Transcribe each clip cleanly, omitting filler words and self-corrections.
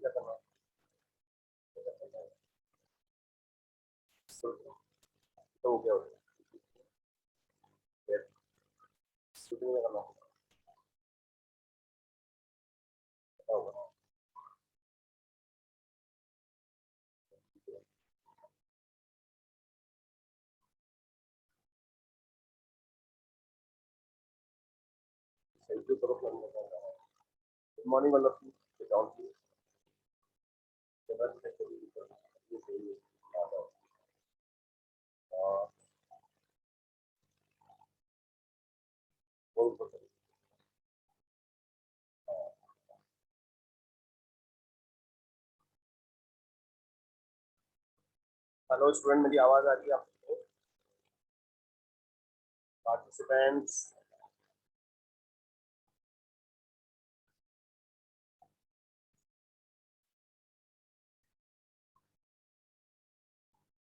तो क्या करना होगा? गुड मॉर्निंग मतलब हेलो स्टूडेंट, मेरी आवाज आ रही है आपको? पार्टिसिपेंट्स,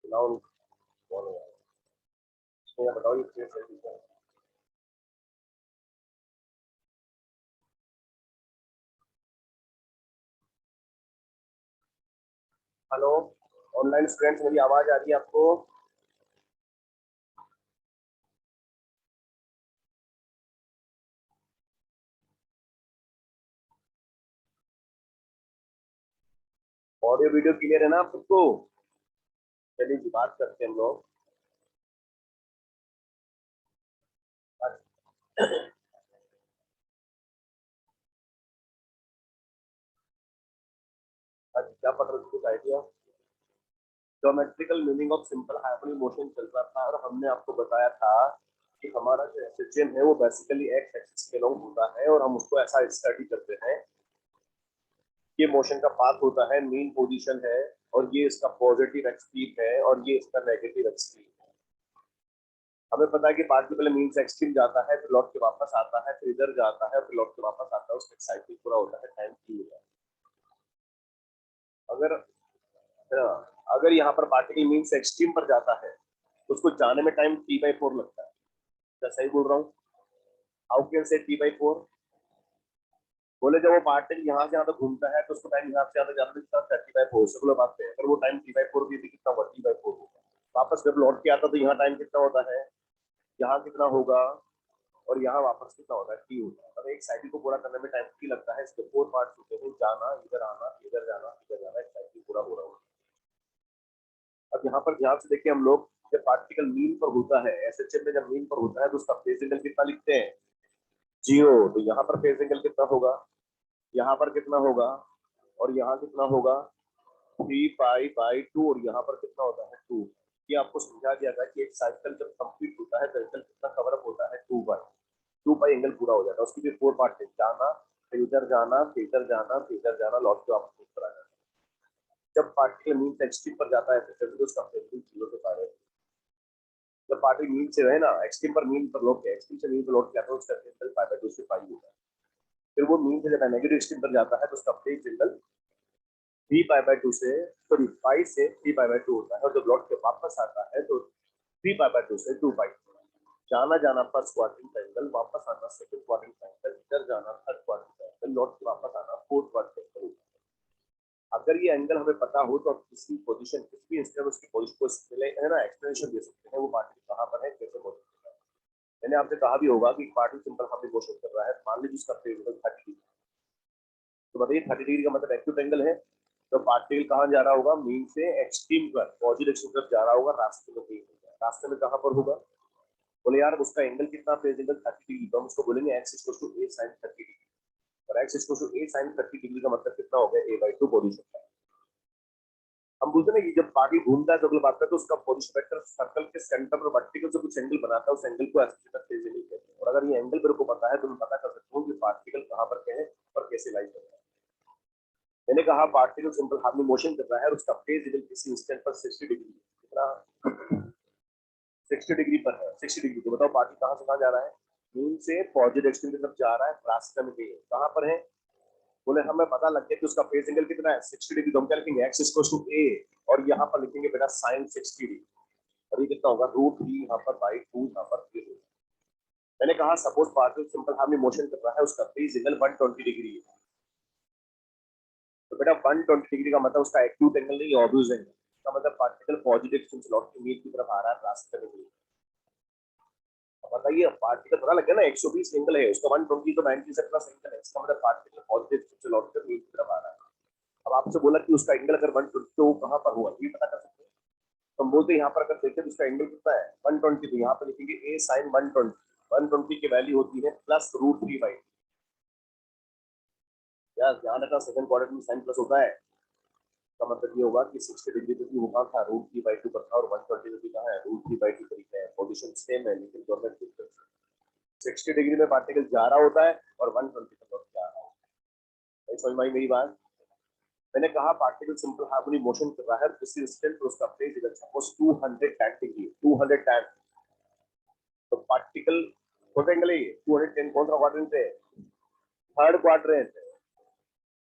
नाउन कौन है? इसमें बताओ, ये प्लेस है। हेलो ऑनलाइन स्टूडेंट्स, मेरी आवाज आ रही है आपको? ऑडियो वीडियो क्लियर है ना आप सबको? चलिए जी, बात करते हैं हम लोग। आज क्या पढ़ रहे थे, कुछ idea? Geometrical meaning of simple harmonic motion चल रहा था और हमने आपको बताया था कि हमारा जो एसएचएम है वो बेसिकली एक्स एक्सिस के लॉन्ग होता है और हम उसको ऐसा स्टडी करते हैं। ये मोशन का पाथ होता है, मीन पोजीशन है, और ये इसका पॉजिटिव एक्स स्पीड है और ये इसका नेगेटिव एक्स स्पीड है। हमें पता है कि पार्टिकल मीन से एक्सट्रीम जाता है, फिर लौट के वापस आता है, फिर इधर जाता है, फिर लौट के वापस आता है, उसका साइकिल पूरा होता है, टाइम की होता है। अगर अगर यहाँ पर पार्टिकल मीन से एक्सट्रीम पर जाता है तो उसको जाने में टाइम t/4 लगता है। क्या सही बोल रहा हूँ? How can say t/4? बोले जब वो पार्टिकल यहाँ से यहाँ तक घूमता है तो उसको टाइम यहाँ से यहाँ तक जाने में 30/4 से बात है। अगर वो टाइम t/4 भी कितना होगा? t/4 होगा। वापस जब लौट के आता तो यहाँ टाइम कितना होता है? यहाँ कितना होगा और यहाँ वापस कितना होता है? टी होता है। और एक साइकिल को पूरा करने में टाइम टी लगता है। इसके 4 पार्ट्स होते हैं, जाना, इधर आना, इधर जाना, इधर जाना, एक साइकिल पूरा हो रहा होगा। अब यहाँ पर ध्यान से देखिए, हम लोग जब पार्टिकल मीन पर होता है, एसएचएम में जब मीन पर होता है तो उसका फेज एंगल कितना लिखते हैं? 0। तो यहाँ पर फेज एंगल कितना होगा? यहाँ पर कितना होगा और यहाँ कितना होगा? 3π/2। और यहाँ पर कितना होता है? 2। ये आपको समझा दिया था कि एक साइकिल जब कंप्लीट होता है, साइकिल कितना कवर अप होता है? 2π एंगल पूरा हो जाता है। उसकी भी 4 पार्ट है, जाना, फिर इधर जाना, फिर इधर जाना, फिर इधर जाना, लौट के वापस ऊपर आ जाना। जब पार्टिकल मीन से एक्सट्रीम पर जाता है तो उसका फेज 0 से पार है। जब पार्टिकल मीन से है ना, एक्सट्रीम पर मीन पर लौट के, एक्सट्रीम से मीन पर लौट के आता है, उसका फेज एंगल π/2 से पाई होता है। फिर वो मीन से जब नेगेटिव एक्सट्रीम पर जाता है तो उसका फेज एंगल 3π/2 से, सॉरी, पाई से 3π/2 होता है। और जब लौट के वापस आता है तो 3π/2 से 2π। जाना जाना फर्स्ट क्वाड्रेंट का एंगल, वापस आना सेकंड क्वाड्रेंट का एंगल, इधर जाना थर्ड क्वाड्रेंट का एंगल, लौट के वापस आना फोर्थ क्वाड्रेंट का एंगल। अगर ये एंगल हमें पता हो तो आप किसी पोजीशन, किसी भी इंस्टेंट उसकी पोजीशन को है ना एक्सप्लेनेशन दे सकते हैं, वो पार्टिकल कहाँ पर है, कैसे मोशन कर रहा है। मैंने आपसे कहा भी होगा कि पार्टिकल सिंपल हाफ में मोशन कर रहा है, मान लीजिए उसका फेज एंगल 30 डिग्री, तो बताइए 30 डिग्री का मतलब एक्यूट एंगल है। तो पार्टिकल कहाँ जा रहा होगा? मीन से एक्सट्रीम पर, पॉजिटिव एक्सिस पर जा रहा होगा, रास्ते में कहीं होगा। रास्ते में कहाँ पर होगा? बोले यार उसका एंगल कितना? Phase angle 30 degree. तो हम उसको बोलेंगे x = a sin 30 डिग्री। और x = a sin 30 डिग्री का मतलब कितना हो गया? a/2 पोजीशन का। हम बोलते हैं ना कि जब पार्टी घूमता है तो बात करते हैं तो उसका पोजीशन वेक्टर सर्कल के सेंटर पर वर्टिकल से कुछ एंगल बनाता है, उस एंगल को फेज एंगल कहते हैं। और अगर ये एंगल मेरे को पता है तो मैं पता कर सकता हूँ कि पार्टिकल कहाँ पर है और कैसे लाइक कर रहा है। मैंने कहा पार्टिकल सिंपल हाफ में मोशन कर रहा है और उसका फेज एंगल किसी इंस्टेंट पर 60 डिग्री, कितना? 60 डिग्री पर है। 60 डिग्री। तो बताओ पार्टी कहाँ से कहाँ जा रहा है? मून से पॉजिटिव एक्सट्रीम की तरफ जा रहा है, रास्ते में गई है। कहाँ पर है? बोले हमें पता लग गया कि उसका फेज एंगल कितना है? 60 डिग्री। तो हम क्या लिखेंगे? x = a। और यहाँ पर लिखेंगे बेटा sin 60 डिग्री। और ये कितना होगा? √3 यहाँ पर बाई 2 यहाँ पर 3। मैंने कहा सपोज पार्टिकल सिंपल हाफ में मोशन कर रहा है, उसका फेज एंगल 120 डिग्री है। तो बेटा 120 डिग्री का मतलब उसका एक्यूट एंगल नहीं, ऑब्यूज एंगल। इसका मतलब पार्टिकल पॉजिटिव एक्सिस लॉट की मीन की तरफ आ रहा है रास्ते में। बताइए पार्टिकल पता लग गया ना, 120 एंगल है उसका, 120 तो 90 से प्लस एंगल है, इसका मतलब पार्टिकल पॉजिटिव एक्सिस लॉट के मीन की तरफ आ रहा है। अब आपसे बोला कि उसका एंगल अगर 120 तो कहां पर हुआ ये पता कर सकते हैं। तो हम बोलते हैं यहाँ पर अगर देखें तो उसका एंगल कितना है 120, तो यहाँ पर लिखेंगे a sin 120, 120 की वैल्यू होती है प्लस √3/2। यार ध्यान रखना सेकंड क्वाड्रेंट में साइन प्लस होता है, इसका मतलब ये होगा कि 60 डिग्री पे भी वो कहाँ था √3/2 पर था, और 120 डिग्री कहाँ है √3/2 तरीके है, पोजीशन सेम है लेकिन ज्योमेट्रिक डिफरेंस। 60 डिग्री में पार्टिकल जा रहा होता है और 120 पर लौट के आ रहा होता है। समझ में आई मेरी बात? मैंने कहा पार्टिकल सिंपल हार्मोनिक मोशन कर रहा है, किसी इंस्टेंट पर उसका फेज इधर सपोज 210 डिग्री, 210, तो पार्टिकल कौन सा एंगल है ये 210, कौन सा क्वाड्रेंट है, थर्ड क्वाड्रेंट है।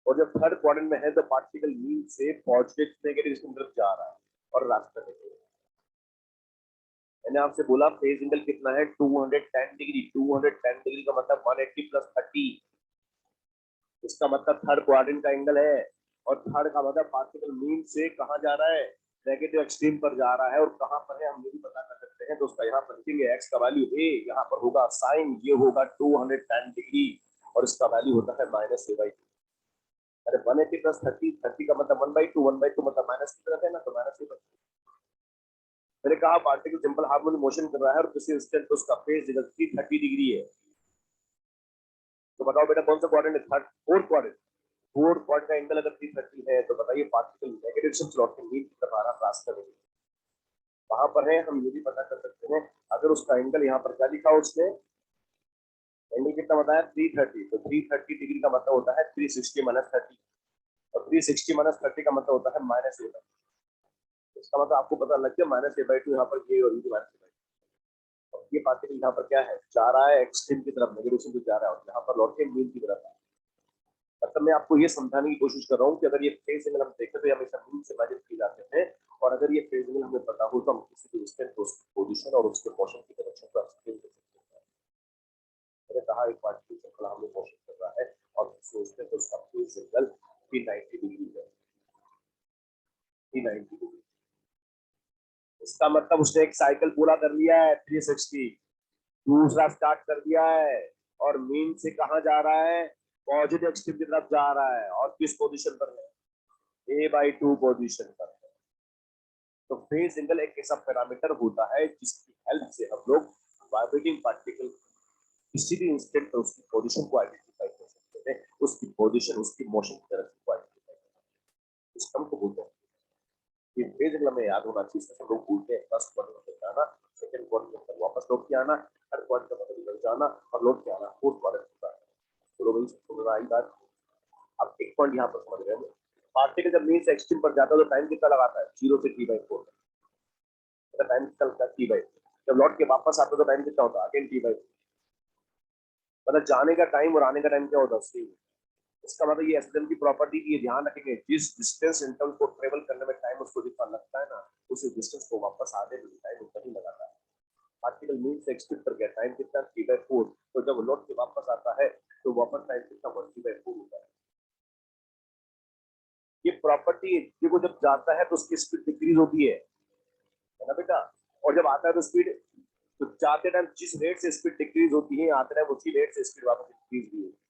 और जब थर्ड क्वाड्रेंट में है तो पार्टिकल मीन से पॉजिटिव नेगेटिव की तरफ जा रहा है और रास्ता में। मैंने आपसे बोला फेज एंगल कितना है 210 डिग्री, 210 डिग्री का मतलब 180 प्लस 30, इसका मतलब थर्ड क्वाड्रेंट का एंगल है। और थर्ड का मतलब पार्टिकल मीन से कहां जा रहा है, नेगेटिव एक्सट्रीम पर जा रहा है, और कहां पर है हम ये भी पता कर सकते हैं। तो उसका यहाँ पर लिखेंगे एक्स का वैल्यू a, यहाँ पर होगा साइन, ये होगा 210 डिग्री, और इसका वैल्यू होता है -a/2। अरे 180 प्लस 30, 30 का मतलब 1/2, 1/2 मतलब माइनस की तरफ है ना, तो -a/2। मैंने कहा पार्टिकल सिंपल हार्मोनिक मोशन कर रहा है और किसी इंस्टेंट उसका फेज इधर 330 डिग्री है। तो बताओ बेटा कौन सा क्वाड्रेंट है, third, fourth quadrant. Fourth quadrant का एंगल अगर 330 है तो बताइए पार्टिकल नेगेटिव स्लॉट के मीन की तरफ आ रहा ट्रांसफर में कहां पर है हम ये भी पता कर सकते हैं। अगर उसका एंगल यहाँ पर क्या लिखा उसने, एंगल कितना बताया 330, तो 330 डिग्री का मतलब होता है 360 माइनस 30, और 360 माइनस 30 का मतलब होता है -a/2। इसका मतलब आपको पता लग गया -a/2 यहाँ पर ये, और ये -a/2। ये पार्टिकल यहाँ पर क्या है, जा रहा है एक्सट्रीम की तरफ, नेगेटिव की जा रहा है, और यहाँ पर लौट के मीन की तरफ है। मतलब मैं आपको ये समझाने की कोशिश कर रहा हूँ कि अगर ये फेज एंगल हम देखें तो ये हमेशा मीन से मैजिक किए जाते हैं, और अगर ये फेज एंगल हमें पता हो तो हम किसी भी डिस्टेंस को उसकी पोजीशन और उसके मोशन की डायरेक्शन को एक्सप्लेन कर सकते हैं। मैंने कहा एक पार्टिकल सर्कल हमें मोशन कर रहा है और सोचते हैं तो उसका फेज एंगल 390 डिग्री है, 390 डिग्री। इसका मतलब उसने एक साइकिल पूरा कर लिया है 360, दूसरा स्टार्ट कर दिया है, और मीन से कहां जा रहा है, पॉजिटिव एक्सट्रीम की तरफ जा रहा है, और किस पोजीशन पर है, a/2 पोजीशन पर है। तो फेज एंगल एक ऐसा पैरामीटर होता है जिसकी हेल्प से हम लोग वाइब्रेटिंग पार्टिकल किसी भी इंस्टेंट पर उसकी पोजीशन को आइडेंटिफाई कर सकते हैं, उसकी पोजीशन उसकी मोशन की तरफ को आइडेंटिफाई कर सकते हैं। इस टर्म को बोलते हैं ये फेज एंगल हमें याद होना चाहिए। हम लोग बोलते हैं फर्स्ट क्वाड्रेंट में जाना, सेकंड क्वाड्रेंट में वापस लौट के आना, थर्ड क्वाड्रेंट में इधर जाना और लौट के आना, फोर्थ क्वाड्रेंट में जाना। चलो भाई समझ आई बात। अब एक पॉइंट यहाँ पर समझ रहे हैं, पार्टिकल जब मीन से एक्सट्रीम पर जाता है तो टाइम कितना लगाता है 0 से t/4, टाइम कितना लगता है t/4। जब लौट के वापस आता है तो टाइम कितना होता है अगेन t/4। मतलब जाने का टाइम और आने का टाइम क्या होता है सेम। इसका मतलब ये एसएम की प्रॉपर्टी की ध्यान रखेंगे, जिस डिस्टेंस इंटरवल को ट्रेवल करने में टाइम उसको जितना लगता है ना, उस डिस्टेंस को वापस आने में टाइम उतना ही लगाता है। पार्टिकल मीन से एक्सट्रीम पर गया टाइम कितना t/4, तो जब लौट के वापस आता है तो वापस टाइम कितना 1t/4 होता है। ये प्रॉपर्टी देखो जब जाता है तो उसकी स्पीड डिक्रीज होती है ना बेटा, और जब आता है तो स्पीड, तो जाते टाइम जिस रेट से स्पीड डिक्रीज होती है आते टाइम उसी रेट से स्पीड वापस इंक्रीज भी होती है।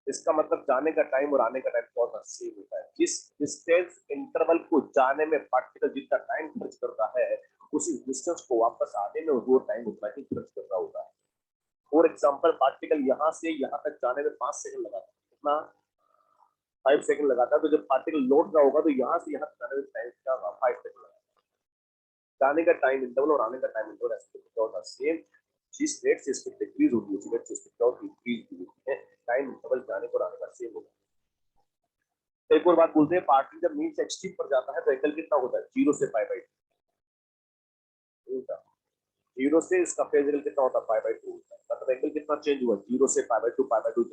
इसका मतलब जाने का टाइम और आने का टाइम बहुत सेम होता है। जिस डिस्टेंस इंटरवल को जाने में पार्टिकल जितना टाइम खर्च करता है उसी डिस्टेंस को वापस आने में वो टाइम उतना ही खर्च कर रहा होता है। फॉर एग्जाम्पल पार्टिकल यहाँ से यहाँ तक जाने में 5 सेकंड लगाता है, कितना 5 सेकंड लगाता है, तो जब पार्टिकल लौट रहा होगा तो यहाँ से यहाँ तक जाने में टाइम का 5 सेकंड लगता है। जाने का टाइम इंटरवल और आने का टाइम इंटरवल ऐसे क्या होता है सेम। जिस रेट से स्पीड डिक्रीज होती है उसी रेट से स्पीड क्या होती है इंक्रीज होती है। टाइम इंटरवल जाने को और आने का सेम होता है। एक और बात बोलते हैं पार्टिकल जब मीन से एक्सट्रीम पर जाता है तो एंगल कितना होता है 0 से π/2। 0 से इसका फेज एंगल कितना होता है π/2 होता है। मतलब एंगल कितना चेंज हुआ 0 से π/2, π/2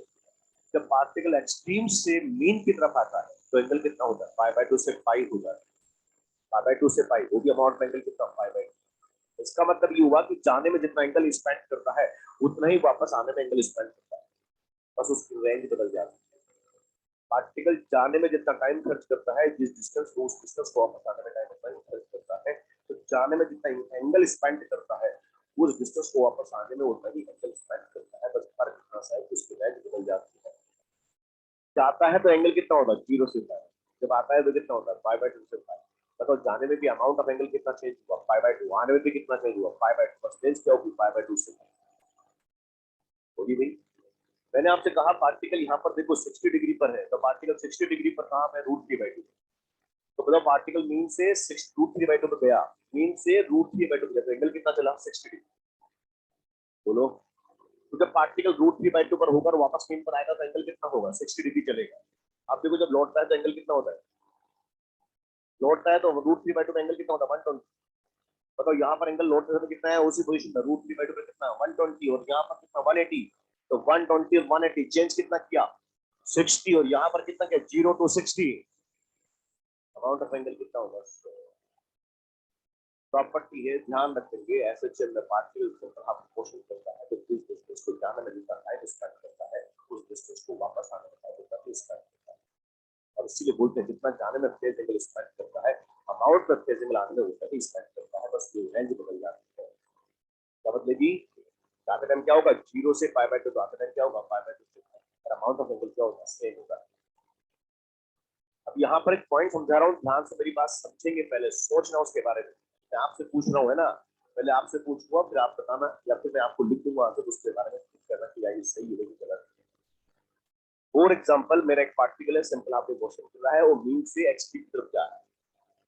जब पार्टिकल एक्सट्रीम से मीन की तरफ आता है तो एंगल कितना होता है π/2 से π हो जाता है। π/2 से π वो भी अमाउंट एंगल कितना π/2। इसका मतलब ये हुआ कि जाने में जितना एंगल स्पेंड करता है उतना ही वापस आने में एंगल स्पेंड करता है, बस उसकी रेंज बदल जाती है। पार्टिकल जाने में जितना टाइम खर्च करता है, जिस डिस्टेंस को, उस डिस्टेंस को वापस आने में टाइम खर्च करता है। तो जाने में जितना एंगल स्पेंड करता है, उस डिस्टेंस को वापस आने में उतना ही एंगल स्पेंड करता है। बस फर्क इतना सा है कि उसकी रेंज बदल जाती है। जाता है तो एंगल कितना होता है, 0 से 5। जब आता है तो कितना होता है, 5/2 से 5। मतलब जाने में भी अमाउंट ऑफ एंगल कितना चेंज हुआ, 5/2। आने में भी कितना चेंज हुआ, 5/2। बस रेंज क्या होगी, 5/2 से 5 होगी भाई। मैंने आपसे कहा पार्टिकल यहाँ पर देखो 60 डिग्री पर है, तो पार्टिकल 60 डिग्री पर कहाँ है, √3/2। तो मतलब पार्टिकल मीन से √3/2 पे गया, मीन से √3/2 पे गया, तो एंगल कितना चला, 60 डिग्री। बोलो, तो जब पार्टिकल √3/2 पर होकर वापस मीन पर आएगा तो एंगल कितना होगा, 60 डिग्री चलेगा। आप देखो जब लौटता है तो एंगल कितना होता है, लौटता है तो √3/2 एंगल कितना होता है, 120। बताओ यहाँ पर एंगल लौटते समय कितना है, उसी पोजीशन में √3/2 पे कितना, 120, और यहाँ पर कितना, 180। तो 120 और 180 चेंज कितना किया, 60, और यहाँ पर कितना किया, 0 to 60। अमाउंट ऑफ एंगल कितना होगा। प्रॉपर्टी है, ध्यान रखेंगे ऐसे चल में पार्टिकल को आप मोशन करता है तो जिस डिस्टेंस को जाने में जितना टाइम स्पेंड करता है, उस डिस्टेंस को वापस आने में टाइम उतना ही स्पेंड करता है। और इसीलिए बोलते हैं जितना जाने में फेज एंगल स्पेंड करता है, अमाउंट में फेज एंगल आने में उतना ही स्पेंड करता है। बस ये रेंज बदल जाती है। क्या मतलब कि जाते टाइम क्या होगा, 0 से 5/2, तो आते टाइम क्या होगा, 5/2 से 5, और अमाउंट ऑफ एंगल क्या होगा, सेम होगा। अब यहाँ पर एक पॉइंट समझा रहा हूँ, ध्यान से मेरी बात समझेंगे, पहले सोचना उसके बारे में। मैं आपसे पूछ रहा हूँ है ना, पहले आपसे पूछूंगा फिर आप बताना, या फिर मैं आपको लिख दूंगा आंसर, उसके बारे में कहना कि यार ये सही है कि गलत है। फॉर एग्जांपल मेरा एक पार्टिकल है, सिंपल आपको क्वेश्चन कर रहा है, वो मीन से एक्सट्रीम की तरफ जा रहा है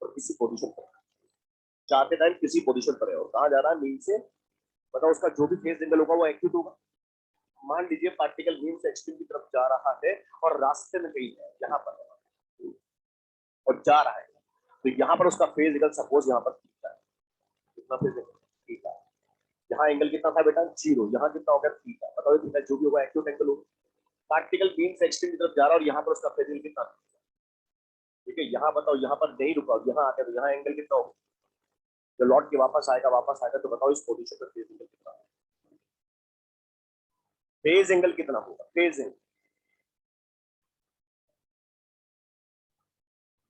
और किसी पोजीशन पर, जाते टाइम किसी पोजीशन पर है, और कहाँ जा रहा है, मीन से। मतलब उसका जो भी फेज एंगल होगा वो एक्यूट होगा। मान लीजिए पार्टिकल मीन से एक्सट्रीम की तरफ जा रहा है और रास्ते में कहीं है, यहाँ पर और जा रहा है, तो यहाँ पर उसका फेज एंगल सपोज यहाँ पर थीटा है। कितना फेज एंगल, थीटा। यहाँ एंगल कितना था बेटा, 0। यहाँ कितना होगा, थीटा। बताओ थीटा जो भी होगा एक्यूट एंगल होगा। पार्टिकल बीम से एक्सट्रीम की तरफ जा रहा है और यहाँ पर उसका फेज एंगल कितना, ठीक है। यहाँ बताओ, यहाँ पर नहीं रुका, यहाँ आते तो यहाँ एंगल कितना होगा, जो लौट के वापस आएगा तो बताओ इस पोजीशन पर फेज एंगल कितना, फेज एंगल कितना होगा, फेज एंगल।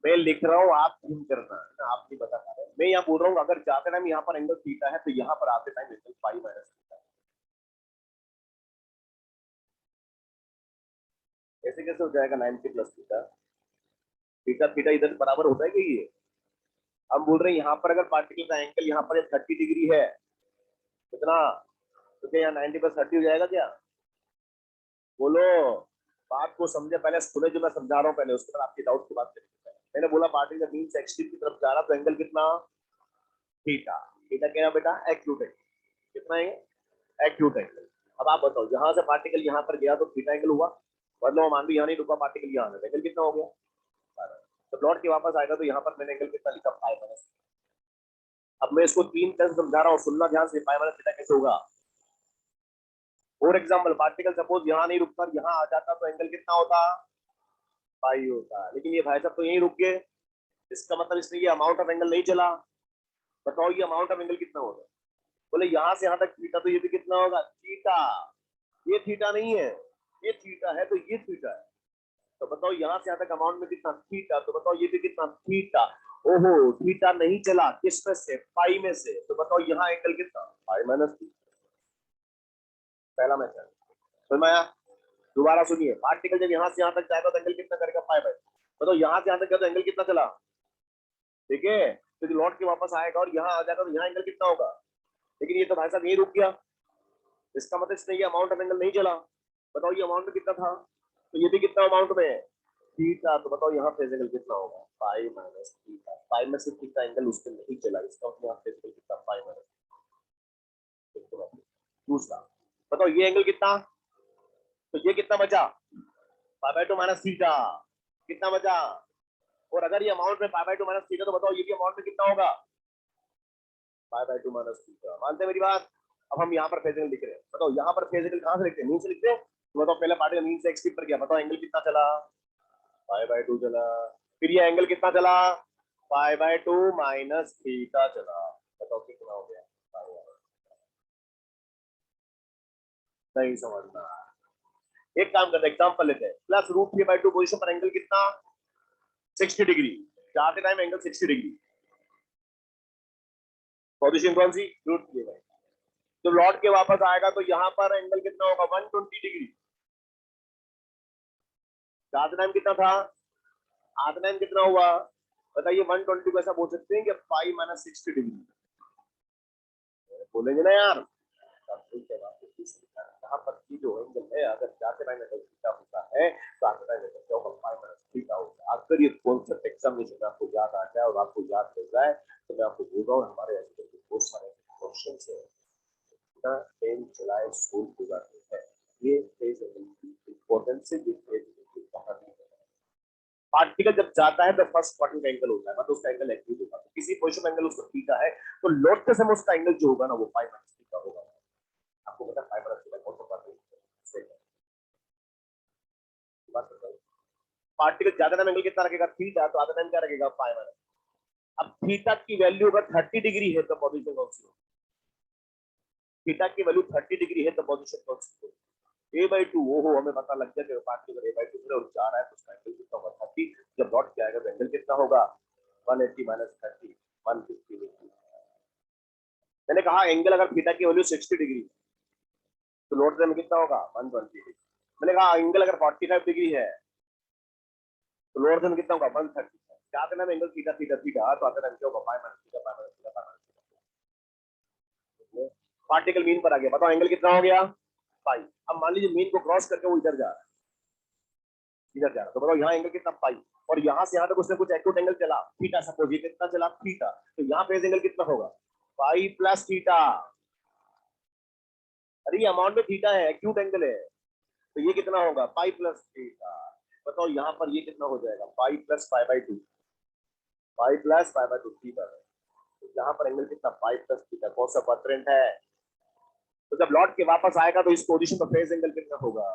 मैं लिख रहा हूँ, आप थिंक करना है, आप नहीं बता पा रहे। मैं यहाँ बोल रहा हूँ अगर जाते टाइम यहाँ पर एंगल थीटा है तो यहाँ पर आते time angle pi minus theta है। ऐसे कैसे हो जाएगा 90 प्लस थीटा, थीटा थीटा इधर बराबर होता है कि ये। हम बोल रहे हैं यहाँ पर अगर पार्टिकल का एंगल यहाँ पर 30 डिग्री है, कितना, तो क्या यहाँ 90 प्लस 30 हो जाएगा क्या, बोलो। बात को समझे, पहले सुने जो मैं समझा रहा हूँ पहले, उसके बाद आपके डाउट की बात करेंगे। मैंने बोला पार्टिकल मीन से एक्सट्रीम की तरफ जा रहा तो एंगल कितना, थीटा। थीटा क्या है बेटा, एक्यूट एंगल। कितना है, एक्यूट एंगल। अब आप बताओ, जहां से पार्टिकल यहाँ पर गया तो थीटा एंगल हुआ, मतलब मान लो यहाँ नहीं रुका पार्टिकल, यहाँ एंगल कितना हो गया, तो लौट के वापस आएगा तो यहाँ पर मैंने एंगल कितना लिखा, पाई माइनस। अब मैं इसको 3 तरह से समझा रहा हूँ, सुनना ध्यान से, पाई माइनस थीटा कैसे होगा। फॉर एग्जाम्पल पार्टिकल सपोज यहाँ नहीं रुककर यहाँ आ जाता तो एंगल कितना होता, पाई होता। लेकिन ये भाई साहब तो यहीं रुक गए, इसका मतलब इसमें ये अमाउंट ऑफ एंगल नहीं चला। बताओ ये अमाउंट ऑफ एंगल कितना होगा, बोले यहाँ से यहाँ तक थीटा, तो ये भी कितना होगा, थीटा। ये थीटा नहीं है, ये थीटा है, तो ये थीटा है। तो बताओ यहाँ से यहाँ तक अमाउंट में कितना, थीटा। तो बताओ ये भी कितना, थीटा। ओहो, थीटा नहीं चला, किस में से, पाई में से। तो बताओ यहाँ एंगल कितना, पाई माइनस थीटा। पहला मेथड समझ में आया। दोबारा सुनिए, पार्टिकल जब यहाँ से यहाँ तक जाएगा तो एंगल कितना करेगा, पाई बाई। बताओ यहाँ से यहाँ तक गया तो एंगल कितना चला, ठीक है। तो लौट के वापस आएगा और यहाँ आ जाएगा तो यहाँ एंगल कितना होगा। लेकिन ये तो भाई साहब यही रुक गया, इसका मतलब इसने ये अमाउंट ऑफ एंगल नहीं चला। बताओ ये अमाउंट में कितना था, तो ये भी कितना अमाउंट में है, थीटा। तो बताओ यहाँ फेज एंगल कितना होगा, पाई माइनस थीटा। पाई में से थीटा एंगल उसके नहीं चला, इसका मतलब यहाँ फेज एंगल कितना, पाई माइनस। दूसरा बताओ ये एंगल कितना, तो ये कितना बचा, पाई बाय 2 माइनस थीटा। कितना बचा, और अगर ये अमाउंट में पाई बाय 2 माइनस थीटा, तो बताओ ये भी अमाउंट में कितना होगा, पाई बाय 2 माइनस थीटा। मानते हैं मेरी बात। अब हम यहाँ पर फेज एंगल लिख रहे हैं, बताओ यहाँ पर फेज एंगल कहाँ से लिखते हैं, मीन से लिखते हैं। तो बताओ पहले पार्टिकल मीन से एक्सट्रीम पर गया, बताओ एंगल कितना चला, पाई बाय 2 चला। फिर ये एंगल कितना चला, पाई बाय 2 माइनस थीटा चला। बताओ कितना हो गया, नहीं समझना। एक काम करते हैं, एग्जांपल लेते हैं, प्लस रूट 3/2 पोजीशन पर एंगल कितना 60 डिग्री, जाते टाइम एंगल 60 डिग्री, पोजीशन कौन सी रूट 3/2। तो लौट के वापस आएगा तो यहाँ पर एंगल कितना होगा 120 डिग्री। जाते टाइम कितना था, आते टाइम कितना हुआ बताइए। 120 को ऐसा बोल सकते हैं कि पाई माइनस 60 डिग्री, बोलेंगे ना यार। यहाँ पर की जो एंगल है, अगर जाते टाइम एंगल थीटा होता है तो आते टाइम एंगल क्या होगा पाई माइनस थीटा होगा। अगर ये कॉन्सेप्ट एग्जामिनेशन में आपको याद आ जाए और आपको याद रह जाए तो मैं आपको बोल रहा हूँ हमारे ऐसे बहुत सारे क्वेश्चन है पेन चलाए सोल हो जाते हैं। ये फेज एंगल की इंपॉर्टेंस है, ये फेज एंगल की कहानी है। पार्टिकल जब जाता है तो फर्स्ट क्वाड्रेंट एंगल होता है, मतलब उसका एंगल एक्यूट होगा। तो किसी पोजीशन में एंगल उसको थीटा है तो लौटते समय उसका एंगल जो होगा ना वो पाई माइनस थीटा होगा। आपको पता है पाई माइनस थीटा कौन सा क्वाड्रेंट है। पार्टिकल ज्यादा टाइम एंगल कितना रखेगा थीटा, तो आधा टाइम क्या रखेगा पाई माइनस। अब थीटा की वैल्यू अगर 30 डिग्री है तो पोजीशन कौन सी होगी, थीटा की वैल्यू 30 डिग्री है तो पोजीशन कौन सी होगी a/2। ओहो हमें पता लग गया कि पार्टिकल a/2 में और जा रहा है तो उसका एंगल कितना होगा 30। जब लौट के आएगा तो एंगल कितना होगा 180 माइनस 30 150 डिग्री। मैंने कहा एंगल अगर थीटा की वैल्यू 60 डिग्री तो लौट में कितना होगा 120 डिग्री। मैंने कहा एंगल अगर 45 डिग्री है तो लोअर में कितना होगा 130। क्या करना एंगल थीटा थीटा थीटा तो आता है क्या होगा pi minus theta pi minus theta pi minus theta. Particle mean पर आ गया, बताओ एंगल कितना हो गया पाई। अब मान लीजिए मीन को क्रॉस करके वो इधर जा रहा है, इधर जा रहा है, तो बताओ यहाँ एंगल कितना पाई, और यहाँ से यहाँ तक उसने कुछ एक्यूट एंगल चला थीटा, सपोज ये कितना चला थीटा, तो यहाँ फेज एंगल कितना होगा पाई प्लस थीटा। अरे ये अमाउंट में थीटा है, एक्यूट एंगल है, तो ये कितना होगा पाई प्लस थीटा। बताओ यहाँ पर ये कितना हो जाएगा पाई प्लस पाई/2, पाई प्लस पाई/2 थीटा। यहाँ पर एंगल कितना पाई प्लस थीटा, कौन सा क्वाड्रेंट है। तो जब लौट के वापस आएगा तो इस पोजीशन पर फेज एंगल कितना होगा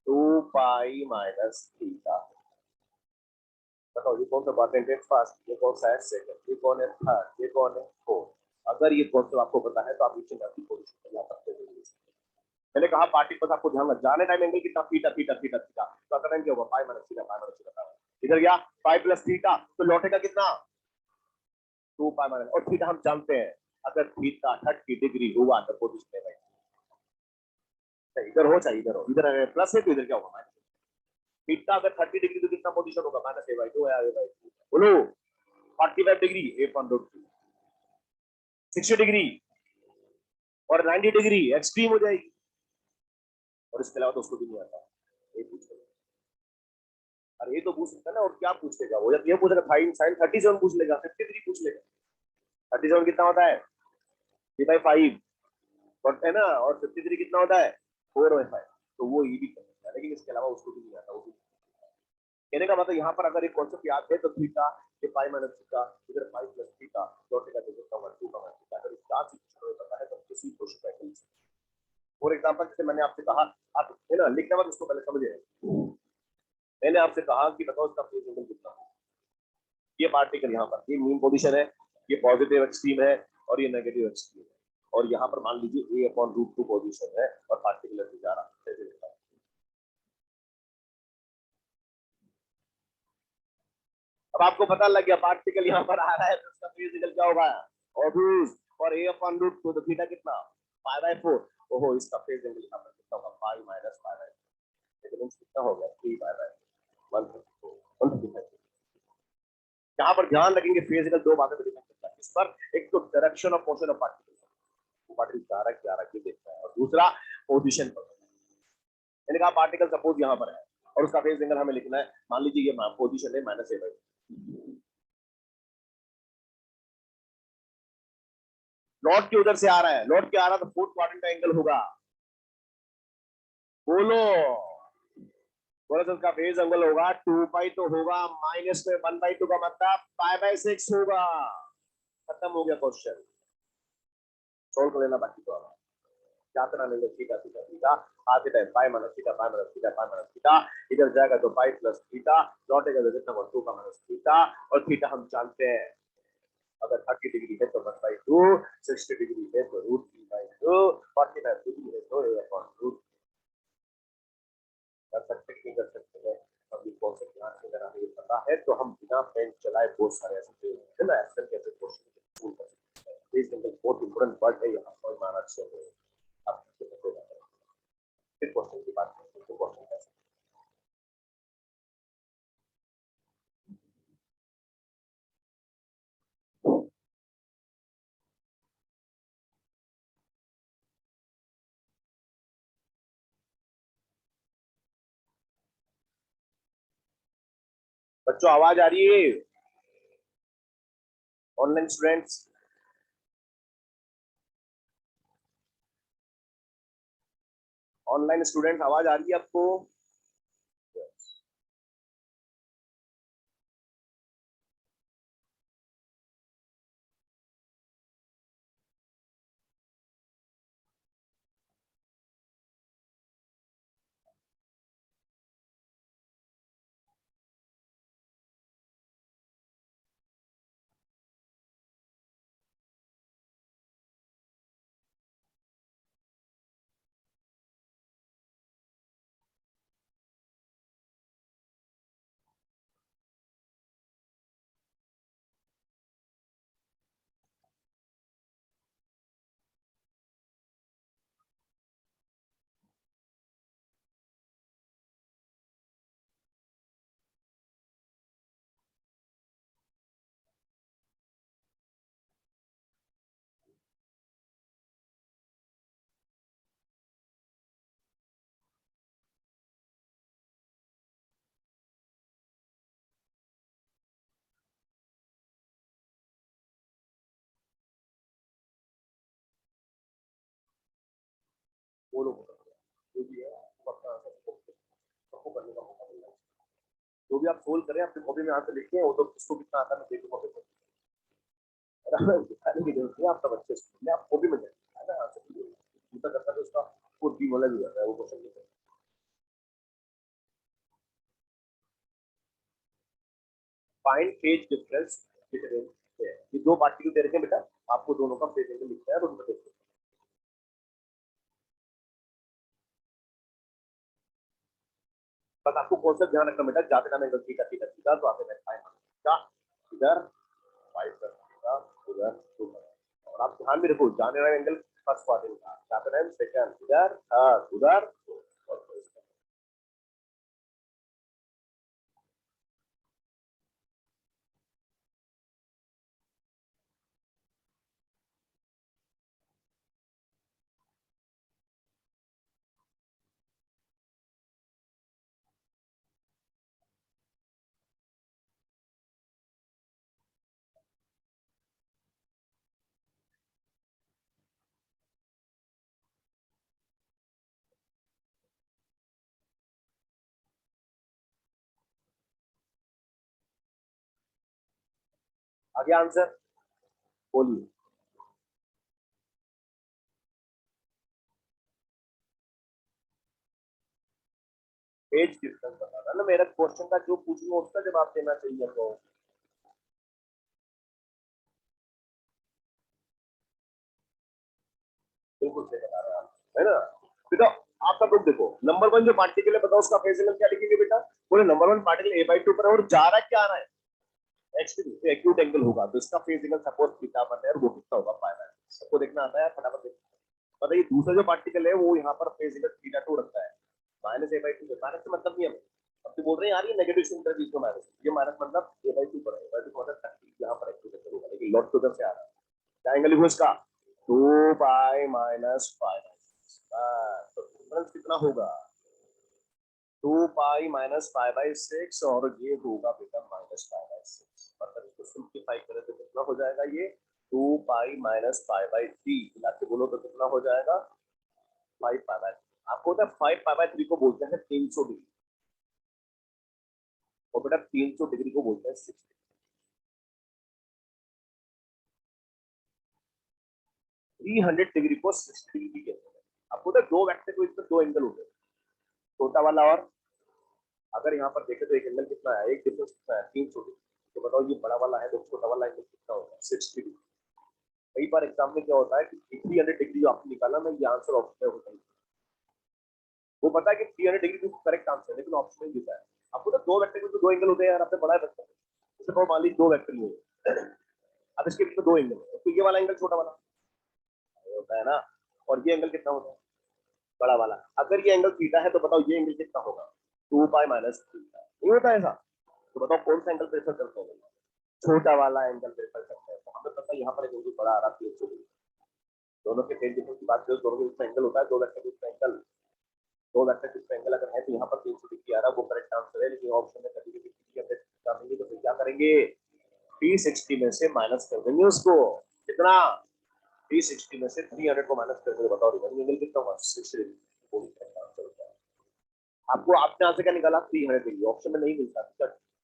2 पाई माइनस थीटा। बताओ ये कौन सा क्वाड्रेंट है फर्स्ट, ये कौन सा है सेकंड, ये कौन है थर्ड, ये कौन है फोर्थ। अगर ये कॉन्सेप्ट आपको पता है तो आप नीचे की पोजीशन पर यहाँ पर मैंने कहा पार्टिकल आपको ध्यान रखना, जाने टाइम एंगल कितना थीटा थीटा थीटा थीटा, तो अगर टाइम क्या होगा pi minus theta pi minus theta. इधर गया पाई प्लस थीटा तो लौटेगा कितना 2 पाई माइनस, और थीटा हम जानते हैं अगर थीटा 30 डिग्री हुआ तो पोजीशन है इधर हो चाहे इधर हो, इधर अगर प्लस है तो इधर क्या होगा माइनस। थीटा अगर 30 डिग्री तो कितना पोजीशन होगा माइनस a/2 है a/2। बोलो 45 डिग्री a/2, 60 डिग्री और 90 डिग्री एक्सट्रीम हो जाएगी, और इसके अलावा तो उसको भी नहीं आता। ये पूछेगा, अरे ये तो पूछ सकता है ना, और क्या पूछेगा वो, जब ये पूछेगा साइन 37 पूछ लेगा, 53 पूछ लेगा। 37 कितना होता है 3/5 है ना, और 53 कितना होता है 4/5, तो वो ये भी कर सकता है, लेकिन इसके अलावा उसको भी नहीं आता। वो भी कहने का मतलब यहाँ पर अगर एक कॉन्सेप्ट याद है तो थीटा ये पाई माइनस थीटा, इधर पाई प्लस थीटा, लौटेगा तो कितना होगा 2 का थीटा। अगर इस चार चीजों को पता है तो किसी क्वेश्चन का आंसर। फॉर एग्जांपल जैसे मैंने आपसे कहा, आप है ना लिखना मत, उसको पहले समझे। मैंने आपसे कहा कि बताओ इसका फेज एंगल कितना है, ये पार्टिकल यहाँ पर ये मीन पोजीशन है, ये पॉजिटिव एक्सट्रीम है और ये नेगेटिव एक्सट्रीम है, और यहाँ पर मान लीजिए a/√2 पोजीशन है और पार्टिकुलर भी जा रहा है। अब आपको पता लग गया पार्टिकल यहाँ पर आ रहा है तो उसका फेज एंगल क्या होगा ऑब्वियस, और a/√2 तो थीटा कितना पाई/4। ओहो इसका फेज एंगल यहाँ पर कितना होगा पाई माइनस पाई/4, तो कितना हो गया 3 पाई/134 यहाँ पर ध्यान रखेंगे फेज एंगल दो बातें डिपेंड करता है इस पर, एक तो direction of motion of particle, particle जा रहा है क्या रहा है देखता है, और दूसरा पोजीशन पर। मैंने कहा पार्टिकल सपोज यहाँ पर है और उसका फेज एंगल हमें लिखना है, मान लीजिए ये पोजीशन है -a/2, लौट के उधर से आ रहा है, लौट के आ रहा तो फोर्थ क्वाड्रेंट का एंगल होगा। बोलो बोलो तो उसका फेज एंगल होगा 2 पाई, तो होगा माइनस में 1/2 का मतलब पाई/6 होगा। खत्म हो गया क्वेश्चन, सोल्व कर लेना बाकी तो क्या करना नहीं, थीटा थीटा थीटा आते time pi minus theta pi minus theta pi minus theta, इधर जाएगा तो पाई प्लस थीटा, लौटेगा तो कितना 2 का माइनस थीटा, और थीटा हम जानते हैं अगर 30 डिग्री है तो 1/2, 60 डिग्री है तो √3/2, 45 डिग्री है तो a/√। सकते नहीं कर सकते हैं, अभी कौन सा ध्यान से अगर हमें ये पता है तो हम बिना पेन चलाए बहुत सारे ऐसे है ना एक्सेल कैसे क्वेश्चन कर सकते हैं। इस नंबर बहुत इंपॉर्टेंट वर्ड है यहाँ पर माना चाहिए। अब फिर क्वेश्चन की बात करते हैं तो क्वेश्चन कैसे। बच्चों आवाज आ रही है? ऑनलाइन स्टूडेंट्स, ऑनलाइन स्टूडेंट्स आवाज आ रही है आपको? बोलो जो भी है आपको अपना सबको करने का मौका मिलना चाहिए। जो भी आप सोल्व करें अपनी कॉपी में यहाँ से लिखें, वो तो किसको कितना आता है मैं देखूंगा। दिखाने की जरूरत नहीं, आप सब अच्छे स्कूल में आप कॉपी में जाएंगे है ना, यहाँ से करता है तो उसका पूरी टीम अलग हो जाता है वो क्वेश्चन लेकर। फाइंड फेज डिफरेंस बिटवीन, ये दो पार्टिकल दे रखे हैं बेटा, आपको दोनों का फेज एंगल लिखना है और उनको देखो। बस आपको कॉन्सेप्ट ध्यान रखना बेटा, जाते time angle theta theta theta तो आते टाइम क्या इधर फाइव कर थीटा उधर टू कर। और आप ध्यान में रखो जाने वाला एंगल फर्स्ट क्वाड्रेंट का, जाते टाइम सेकंड इधर थर्ड उधर और आगे आंसर बोलिए। फेज डिफरेंस बताना ना, मेरा क्वेश्चन का जो पूछूंगा उसका जवाब देना चाहिए तो। बिल्कुल सही बता रहे हैं आप, है ना बेटा। आप सब लोग देखो नंबर वन जो पार्टिकल है बताओ उसका फेज एंगल क्या लिखेंगे बेटा। बोले number one particle A by two पर है और जा रहा है, क्या आ रहा है एक्यूट एंगल होगा तो इसका फेज एंगल सपोज थीटा पर है और वो कितना होगा पाई बाय। सबको देखना आता है फटाफट देखो। पता ये दूसरा जो पार्टिकल है वो यहाँ पर फेज एंगल थीटा टू रखता है, minus A by two. Minus से मतलब नहीं है, अब तो बोल रहे हैं यार ये नेगेटिव सिंबल बीच में माइनस, ये माइनस मतलब ए बाई टू पर है, ए बाई टू मतलब यहाँ पर एक्यूट एंगल होगा, लेकिन लॉट तो उधर से आ रहा है। क्या एंगल लिखो इसका, टू पाई माइनस फाइव। तो डिफरेंस कितना होगा, two pi minus five by six और ये होगा बेटा माइनस फाइव बाई सिक्स। मतलब इसको सिंप्लीफाई करें तो कितना हो जाएगा ये, two pi minus five by three मिला के बोलो तो कितना हो जाएगा, फाइव पाई बाई। आपको होता है फाइव पाई बाई थ्री को बोलते हैं 300 डिग्री, और बेटा 300 डिग्री को बोलते हैं 60। 300 डिग्री को 60 डिग्री कहते हैं। आपको होता है दो वेक्टर को इसमें दो एंगल होते हैं, छोटा वाला और अगर यहाँ पर देखे तो एक एंगल कितना है, एक डिफरेंस कितना है 300 डिग्री। तो बताओ ये बड़ा वाला है तो छोटा वाला एंगल कितना होगा 60 डिग्री। कई बार एग्जाम में क्या होता है कि 300 डिग्री जो आपने निकाला ना ये आंसर ऑप्शन में होता है, वो पता है कि 300 डिग्री करेक्ट आंसर है, लेकिन ऑप्शन में दिखा है आपको। तो दो वेक्टर में तो दो एंगल होते हैं यार, आपने पढ़ा है वेक्टर। जैसे मान लीजिए दो वेक्टर लिए, अब इसके बीच में दो एंगल है, तो ये वाला एंगल छोटा वाला होता है ना, और ये एंगल कितना होता है, बड़ा वाला। अगर ये एंगल थीटा है तो बताओ ये एंगल कितना होगा, 2 पाई माइनस थीटा। नहीं होता ऐसा? तो बताओ कौन सा एंगल प्रेफर करते हैं, छोटा वाला एंगल प्रेफर करते हैं। तो हमें पता है यहाँ पर एक एंगल बड़ा आ रहा है 300 डिग्री। दोनों के टेन डिफरेंस की बात करें, दोनों के बीच में एंगल होता है, दो वेक्टर के बीच में एंगल, दो वेक्टर के बीच में एंगल अगर है तो यहाँ पर 300 डिग्री आ रहा है, वो करेक्ट आंसर है। लेकिन ऑप्शन में कभी कभी करेंगे तो फिर क्या करेंगे, 360 में से माइनस कर देंगे उसको। कितना, 360 में से 300 को माइनस कर देंगे। बताओ रिमेनिंग एंगल कितना होगा, 60 डिग्री। आपको आपने आंसर क्या निकाला, 300 डिग्री। ऑप्शन में नहीं मिलता,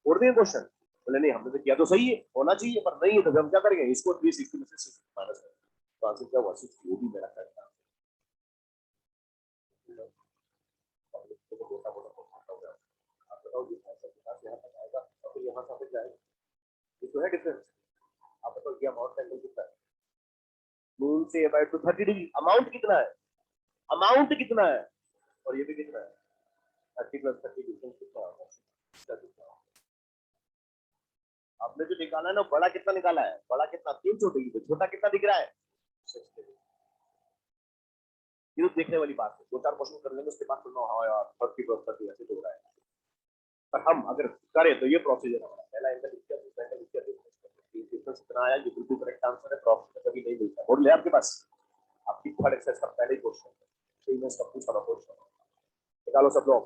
छोड़ दिए क्वेश्चन। बोले नहीं हमने तो किया तो सही है, होना चाहिए, पर नहीं है तो हम क्या करेंगे, इसको 360 में से 60 माइनस करेंगे। तो आंसर क्या हुआ, 60। वो भी मेरा करेक्ट आंसर। आप बताओ ये यहाँ तक आएगा और फिर यहाँ से जाएगा, ये तो है डिफरेंस। आप बताओ ये अमाउंट का एंगल कितना है, moon say about to 30 degree. Amount कितना है, अमाउंट कितना है, और ये भी कितना है, 30 प्लस 30 डिफरेंस कितना होगा। आपने जो निकाला है ना, बड़ा कितना निकाला है, बड़ा कितना 300 डिग्री, छोटा कितना दिख रहा है, 6 डिग्री। ये तो देखने वाली बात है, दो चार क्वेश्चन कर लेंगे उसके बाद सुनना, हाँ यार 30 प्लस 30 ऐसे तो हो रहा है। पर हम अगर करें तो ये प्रोसीजर हमारा, पहला एंगल इसका, दूसरा एंगल इसका, डिफरेंस कितना आया, ये बिल्कुल करेक्ट आंसर है। प्रॉफिट कभी नहीं मिलता। बोल ले आपके पास, आपकी थर्ड एक्सरसाइज का पहले ही क्वेश्चन है, तो मैं सब कुछ सारा क्वेश्चन निकालो सब लोग।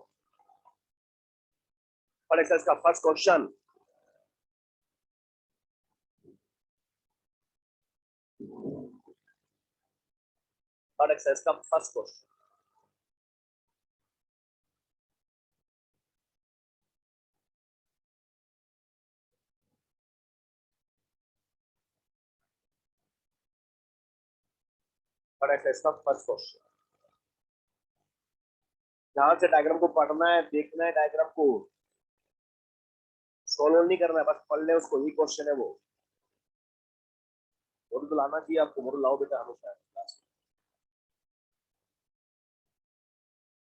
थर्ड एक्सरसाइज का फर्स्ट क्वेश्चन, थर्ड एक्सरसाइज का फर्स्ट क्वेश्चन। थर्ड एक्सरसाइज का फर्स्ट क्वेश्चन, ध्यान से डायग्राम को पढ़ना है, देखना है डायग्राम को, सोल्व नहीं करना है, बस पढ़ ले उसको। ये क्वेश्चन है वो, और तो लाना चाहिए आपको, मोर लाओ बेटा हमेशा क्लास में।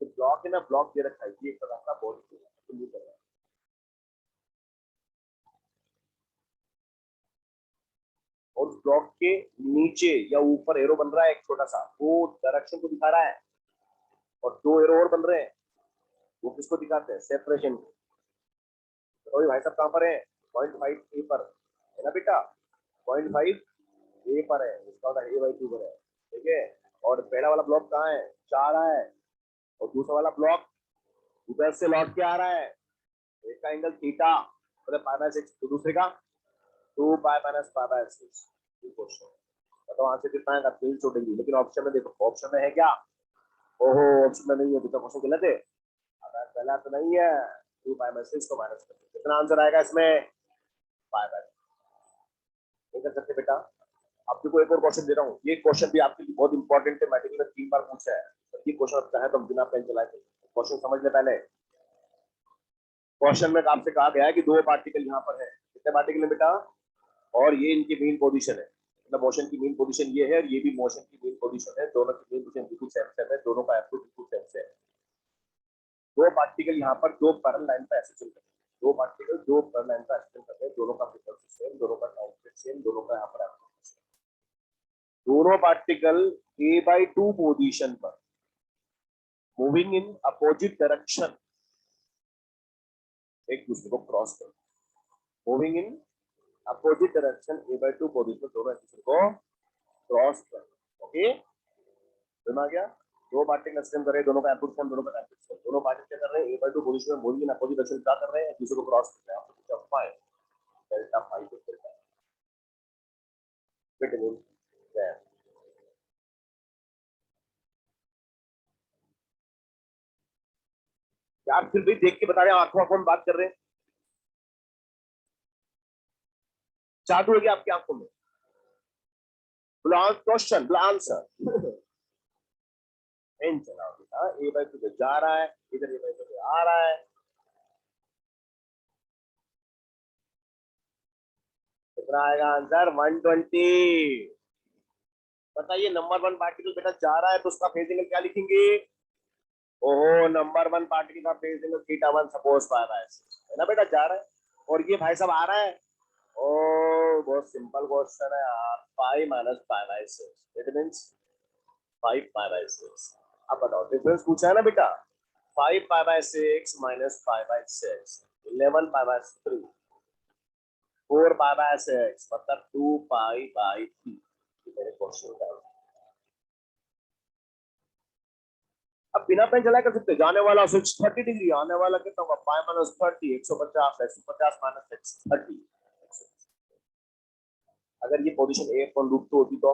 तो ब्लॉक है ना, ब्लॉक दे रखा है, ये पता बहुत तो नहीं करना। और उस ब्लॉक के नीचे या ऊपर एरो बन रहा है एक छोटा सा, वो डायरेक्शन को दिखा रहा है, और दो एरो और बन रहे हैं, वो किसको दिखाते हैं, सेपरेशन को। तो भाई साहब कहाँ पर है, 0.5 ए पर है ना बेटा, 0.5 ए पर है, इसका मतलब ए बाई 2 पर है, ठीक है। और पहला वाला ब्लॉक कहाँ है, जा रहा है, और दूसरा वाला ब्लॉक उधर से लौट के आ रहा है। एक का एंगल थीटा मतलब पाई बाय 6, तो दूसरे का 2 pi minus pi by 6। Question तो आंसर कितना है, 300 डिग्री। लेकिन ऑप्शन में देखो, ऑप्शन में है क्या, ओहो ऑप्शन में नहीं है, तो क्वेश्चन गलत है। पहला तो नहीं है, 2 पाई बाय 6 को माइनस कर, कितना आंसर आएगा इसमें, पाई बाय। नहीं कर सकते बेटा। आपको को एक और क्वेश्चन दे रहा हूँ, ये क्वेश्चन भी आपके लिए बहुत इंपॉर्टेंट है, मैट्रिक में 3 बार पूछा है। तो ये क्वेश्चन चाहे तो बिना पेन चलाए क्वेश्चन समझ ले पहले। क्वेश्चन में आपसे कहा गया है कि दो पार्टिकल यहाँ पर है, कितने पार्टिकल है बेटा, और ये इनकी मेन पोजीशन है, मतलब मोशन की मेन पोजीशन ये है, और ये भी मोशन की मेन पोजीशन है, दोनों की मेन पोजीशन बिल्कुल सेम सेम है, दोनों का एप्रोच बिल्कुल सेम सेम है। दो पार्टिकल यहाँ पर दो पैरेलल लाइन पर ऐसे चल रहे हैं, दो पार्टिकल दो पैरेलल लाइन पर ऐसे चल रहे हैं, दोनों का फ्रीक्वेंसी सेम, दोनों का टाइम सेम, दोनों का यहाँ पर एप्रोच सेम। दोनों पार्टिकल a/2 पोजीशन पर मूविंग इन अपोजिट डायरेक्शन, एक दूसरे को क्रॉस कर, moving in opposite direction a/2 position, दोनों एक दूसरे को क्रॉस कर। ओके, समझ आ गया। दो पार्टिकल एक्सटेंड कर रहे हैं, दोनों का एप्रोच सेम, दोनों का एप्रोच सेम, दोनों पार्टिकल क्या कर रहे हैं, a/2 पोजीशन में मूविंग इन अपोजिट डायरेक्शन क्या कर रहे हैं, एक दूसरे को क्रॉस कर रहे हैं। आपको पूछा फाई डेल्टा फाई को डेल्टा फिट मीन यार, फिर भी देख के बता रहे हैं, आंखों आंखों में बात कर रहे हैं, जादू हो गया आपकी आंखों में। क्वेश्चन आंसर एन चलाओ बेटा, a/2 पे जा रहा है, इधर a/2 पे आ रहा है, कितना आएगा आंसर, 120। बताइए नंबर वन पार्टिकल बेटा जा रहा है तो उसका फेज एंगल क्या लिखेंगे, ओहो, नंबर वन पार्टिकल का phase angle theta one suppose pi by six है ना बेटा, जा रहा है। और ये भाई साहब आ रहा है, ओ बहुत सिंपल क्वेश्चन है यार, pi minus pi by six it means 5 pi by 6। अब बताओ डिफरेंस पूछा है ना बेटा, 5 पाई by 6 minus pi by 6, 11 pi by 3, 4 pi by 6 मतलब 2 पाई बाय 3। मेरे क्वेश्चन का अब बिना पेन चलाए कर सकते, जाने वाला स्विच 30 डिग्री, आने वाला कितना होगा, पाई माइनस 30 150, 150 माइनस 30। अगर ये पोजीशन ए अपन रूट 2 होती तो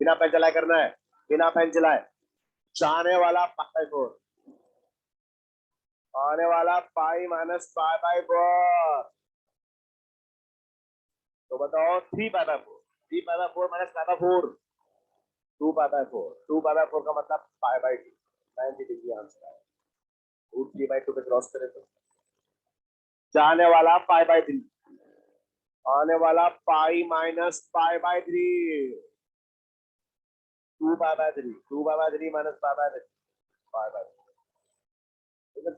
बिना पेन चलाए करना है, बिना पेन चलाए, जाने वाला पाई 4, आने वाला पाई माइनस पाई बाय 4। तो बताओ 3 pi by 4, 3 pi by 4 minus pi by 4, 2 pi bye 4, 2 pi bye 4 का मतलब पाई बाय 2, 90 डिग्री आंसर है। रूट 3 बाय 2 पे क्रॉस करें तो जाने वाला पाई बाय 3, आने वाला pi minus pi by 3, 2 pi by 3, 2 pi by 3 minus pi by 3, pi by 3।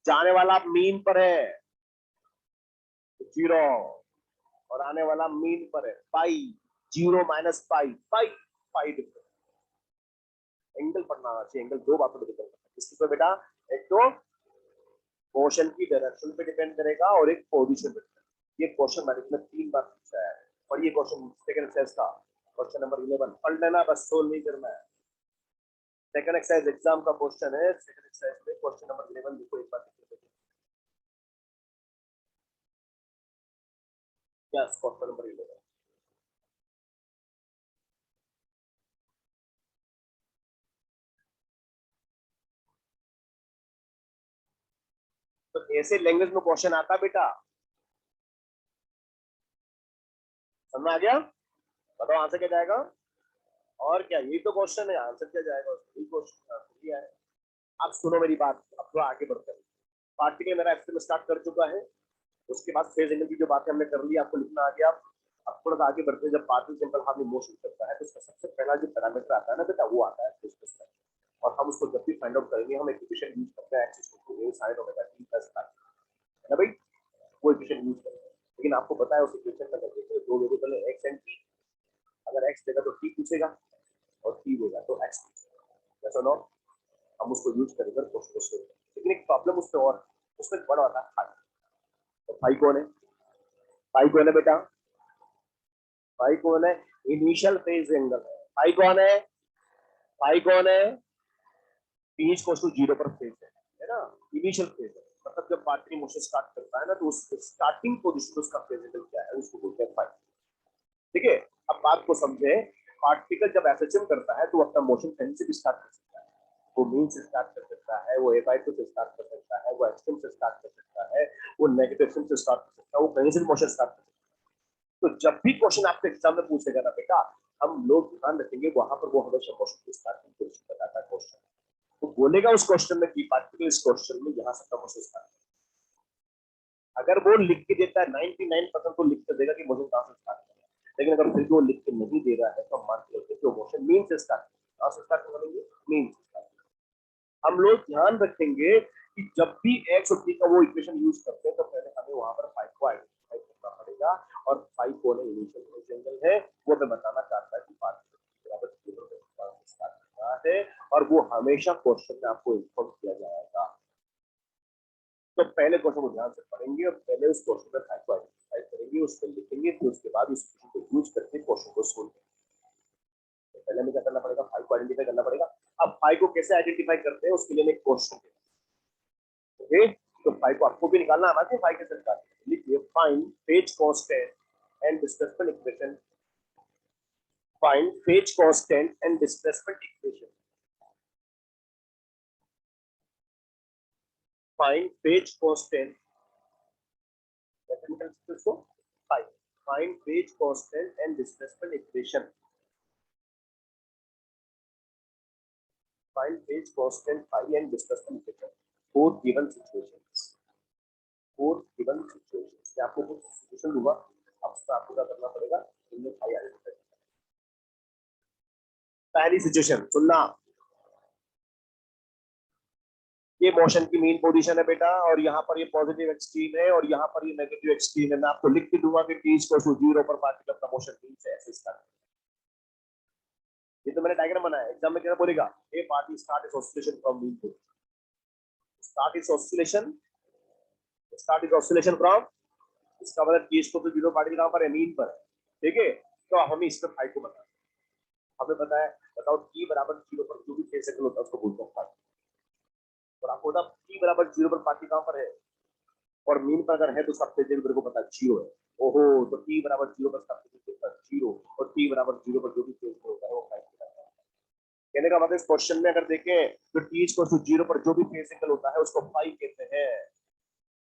जाने वाला मीन पर है जीरो, और आने वाला मीन पर है पाई, जीरो माइनस पाई, पाई पाई डिफरेंस। एंगल पढ़ना आना चाहिए, एंगल दो बातों पर डिपेंड करता है, किसके पे बेटा, एक तो मोशन की डायरेक्शन पे डिपेंड करेगा और एक पोजीशन पे। ये क्वेश्चन मैंने इसमें 3 बार पूछा है, और ये क्वेश्चन सेकंड एक्सरसाइज का क्वेश्चन नंबर 11 पढ़ लेना, बस सोल्व नहीं करना है। सेकंड एक्सरसाइज एग्जाम का क्वेश्चन है, सेकंड एक्सरसाइज में क्वेश्चन नंबर 11 देखो एक बार, यस क्वेश्चन नंबर 11। तो ऐसे लैंग्वेज में क्वेश्चन आता बेटा, समझ में आ गया, बताओ आंसर क्या जाएगा, और क्या, यही तो क्वेश्चन है, आंसर क्या जाएगा, यही क्वेश्चन आंसर दिया है। अब सुनो मेरी बात, अब थोड़ा आगे बढ़ते हैं। पार्टिकल मेरा एक्सपेरिमेंट स्टार्ट कर चुका है, उसके बाद फेज एंगल की जो बातें हमने कर ली, आपको लिखना आ गया। अब थोड़ा सा आगे बढ़ते हैं, जब पार्टिकल सिंपल हार्मनी मोशन करता है तो उसका सबसे पहला जो पैरामीटर आता है ना बेटा, वो आता है फेज डिस्टेंस। और हम उसको जब भी फाइंड आउट करेंगे, हम एक इक्वेशन यूज करते हैं, x equal to a sin omega t plus phi, है ना भाई, वो इक्वेशन यूज करेंगे। लेकिन आपको पता है उस इक्वेशन में अगर देखिए दो वेरिएबल है x एंड t, अगर x देगा तो t पूछेगा, और t देगा तो x पूछेगा, जैसा नो हम उसको यूज करेंगे क्वेश्चन को सोल्व। लेकिन एक प्रॉब्लम उसमें और, उसमें बड़ा होता है फाई। तो फाई कौन है, फाई कौन है बेटा, फाई कौन है, इनिशियल फेज एंगल है। फाई कौन है, फाई कौन है, टी इक्वल टू 0 पर फेज है ना, इनिशियल फेज है, मतलब जब पार्टिकल मोशन स्टार्ट करता है ना, तो उस स्टार्टिंग पोजीशन उसका फेज एंगल क्या है, उसको बोलते हैं फाई। ठीक है, अब बात को समझे, पार्टिकल जब एसएचएम करता है तो वो अपना मोशन कहीं से भी स्टार्ट कर सकता है, वो मीन से स्टार्ट कर सकता है, वो a/2 से स्टार्ट कर सकता है, वो एक्सट्रीम से स्टार्ट कर सकता है, वो नेगेटिव एक्सट्रीम से स्टार्ट कर सकता है, वो कहीं से भी मोशन स्टार्ट कर सकता है। तो जब भी क्वेश्चन आपके एग्जाम में पूछेगा ना बेटा, हम लोग ध्यान रखेंगे वहां पर वो हमेशा क्वेश्चन की स्टार्टिंग पोजीशन बताता है क्वेश्चन, तो बोलेगा उस क्वेश्चन में कि पार्टिकल इस क्वेश्चन में यहाँ से क्वेश्चन स्टार्ट। अगर वो लिख के देता है 99% तो लिख के देगा कि मोशन कहाँ से स्टार्ट करेगा, लेकिन अगर फिर भी वो लिख के नहीं दे रहा है तो हम मान के चलते हैं कि वो मोशन मीन से स्टार्ट करेगा, कहाँ से स्टार्ट करेंगे, मीन से स्टार्ट। हम लोग ध्यान रखेंगे कि जब भी एक्स और टी का वो इक्वेशन यूज करते हैं तो पहले हमें वहां पर फाई को आइडेंटिफाई करना पड़ेगा, और फाई कौन है, इनिशियल एंगल है, वो मैं बताना चाहता है कि पार्टिकल बराबर 0 पे स्टार्ट कर रहा है, और वो हमेशा क्वेश्चन में आपको इन्फॉर्म किया जाएगा। तो पहले क्वेश्चन को ध्यान से पढ़ेंगे और पहले उस क्वेश्चन में फाई को आइडेंटिफाई करेंगे, उस पर लिखेंगे, फिर उसके बाद उस क्वेश्चन को यूज करके क्वेश्चन को सोल्व करेंगे। तो पहले हमें क्या करना पड़ेगा, फाई को आइडेंटिफाई करना पड़ेगा। अब फाई को कैसे आइडेंटिफाई करते हैं, उसके लिए मैं क्वेश्चन, ओके, तो फाई को आपको भी निकालना आना चाहिए, फाई कैसे निकालते हैं, लिखिए find phase constant and displacement equation, find phase constant and displacement equation, find phase constant, technical इसको find, find phase constant and displacement equation, find phase constant phi and displacement equation for given situations, for given situations. मैं आपको कुछ situation दूंगा, आपको क्या करना पड़ेगा, इनमें फाई आइडेंटिफाई। पहली सिचुएशन सुनना, ये मोशन की मीन पोजीशन है बेटा, और यहाँ पर ये पॉजिटिव एक्सट्रीम है और यहाँ पर ये नेगेटिव एक्सट्रीम है। मैं आपको लिख के दूंगा कि t इक्वल टू 0 पर पार्टिकल का मोशन मीन से ऐसे स्टार्ट। ये तो मैंने डायग्राम बनाया, एग्जाम में क्या बोलेगा, A party start is oscillation from mean to start is oscillation, start is oscillation from, इसका मतलब t इक्वल टू 0 पार्टिकल कहां पर है, मीन पर है, ठीक है। तो हमें इसका फाई को बताना, हमें पता है, बताओ t बराबर 0 पर जो भी फेज एंगल होता है उसको बोलते हैं फाई। और आपको पता t बराबर 0 पर पार्टी कहां पर है, और मीन पर अगर है तो सब फेज एंगल को पता है 0 है। ओहो, तो t बराबर 0 पर सब फेज एंगल 0 और t बराबर 0 पर जो भी फेज एंगल होता है वो फाई होता है। कहने का मतलब इस क्वेश्चन में अगर देखें तो t इक्वल टू 0 पर जो भी फेज एंगल होता है उसको फाई कहते हैं।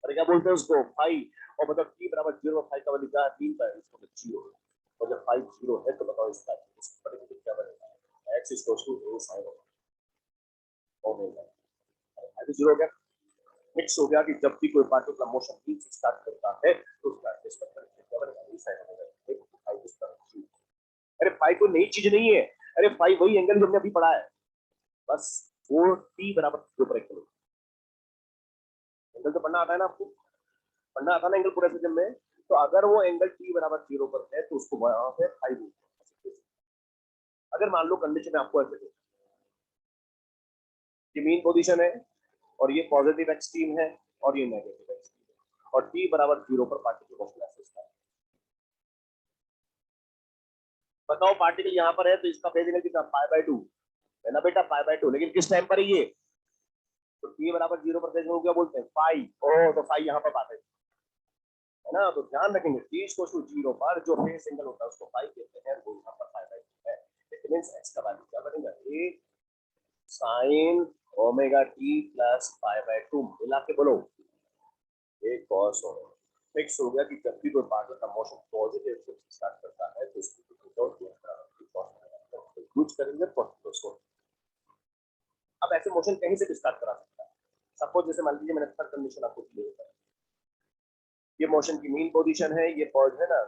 और क्या बोलते हैं उसको, फाई। और मतलब t बराबर 0 फाई का वैल्यू क्या है, 3 पर, इसको 0 है। और जब फाई 0 है तो बताओ इसका क्या बनेगा, x equal to a sin omega. Phi 0 हो गया, मिक्स हो गया कि जब भी कोई पार्टिकल मोशन बी से स्टार्ट करता है तो उसका डिस्प्लेसमेंट क्या बनेगा, a sin ओमेगा। फाई इसका, अरे फाई कोई नई चीज नहीं है, अरे फाई वही एंगल जो हमने अभी पढ़ा है, बस वो t बराबर 0 पर एंगल तो पढ़ना आता है ना आपको, पढ़ना आता है ना एंगल पूरे सिस्टम में। तो अगर वो एंगल t बराबर 0 पर है तो उसको वहां पे फाई बोलते हैं। अगर मान लो कंडीशन में आपको ऐसे दे, ये मीन पोजीशन है और ये पॉजिटिव एक्सट्रीम है और ये नेगेटिव एक्सट्रीम है और t बराबर 0 पर पार्टिकल मोशन ऐसे स्टार्ट, बताओ पार्टिकल यहाँ पर है तो इसका फेज एंगल कितना, π/2 है ना बेटा, π/2। लेकिन किस टाइम पर है ये, तो t बराबर 0 पर फेज एंगल क्या बोलते हैं, फाई। ओ तो फाई यहाँ पर बात है ना, तो ध्यान रखेंगे t इक्वल टू 0 पर जो फेज एंगल होता है उसको फाई कहते हैं, वो यहाँ पर π/2 है। इट मींस x का वैल्यू क्या बनेगा, a sin omega t plus π/2 मिला के बोलो a cos ओमेगा। फिक्स हो गया कि जब भी कोई पार्टिकल का मोशन पॉजिटिव से स्टार्ट करता है तो उसकी यूज करेंगे तो। अब ऐसे मोशन कहीं से भी स्टार्ट करा सकता है। सपोज जैसे मान लीजिए मैंने थर्ड कंडीशन आपको दी है, ये मोशन की मीन पोजीशन है, ये पॉज है ना,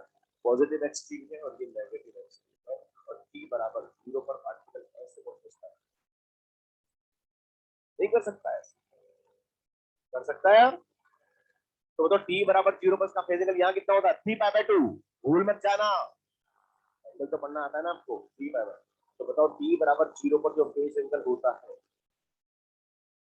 पॉजिटिव एक्सट्रीम है और ये नेगेटिव एक्सट्रीम है और t बराबर 0 पर पार्टिकल ऐसे मोशन स्टार्ट नहीं कर सकता है, कर सकता है यार। तो t बराबर 0 पर इसका फेज एंगल यहाँ कितना होता है, 3π/2, भूल मत जाना, एंगल तो पढ़ना आता है ना आपको, 3π/2। तो बताओ t बराबर 0 पर जो फेज एंगल होता है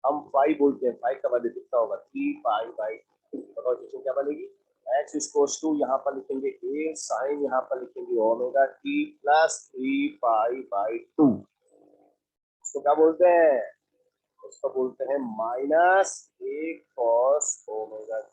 हम फाई बोलते हैं, फाई का वैल्यू कितना होगा, 3π/2। बताओ इक्वेशन क्या बनेगी, x इक्वल्स टू यहाँ पर लिखेंगे a sin, यहाँ पर लिखेंगे ओमेगा t प्लस 3π/2। उसको क्या बोलते हैं, उसको बोलते हैं minus a cos omega t।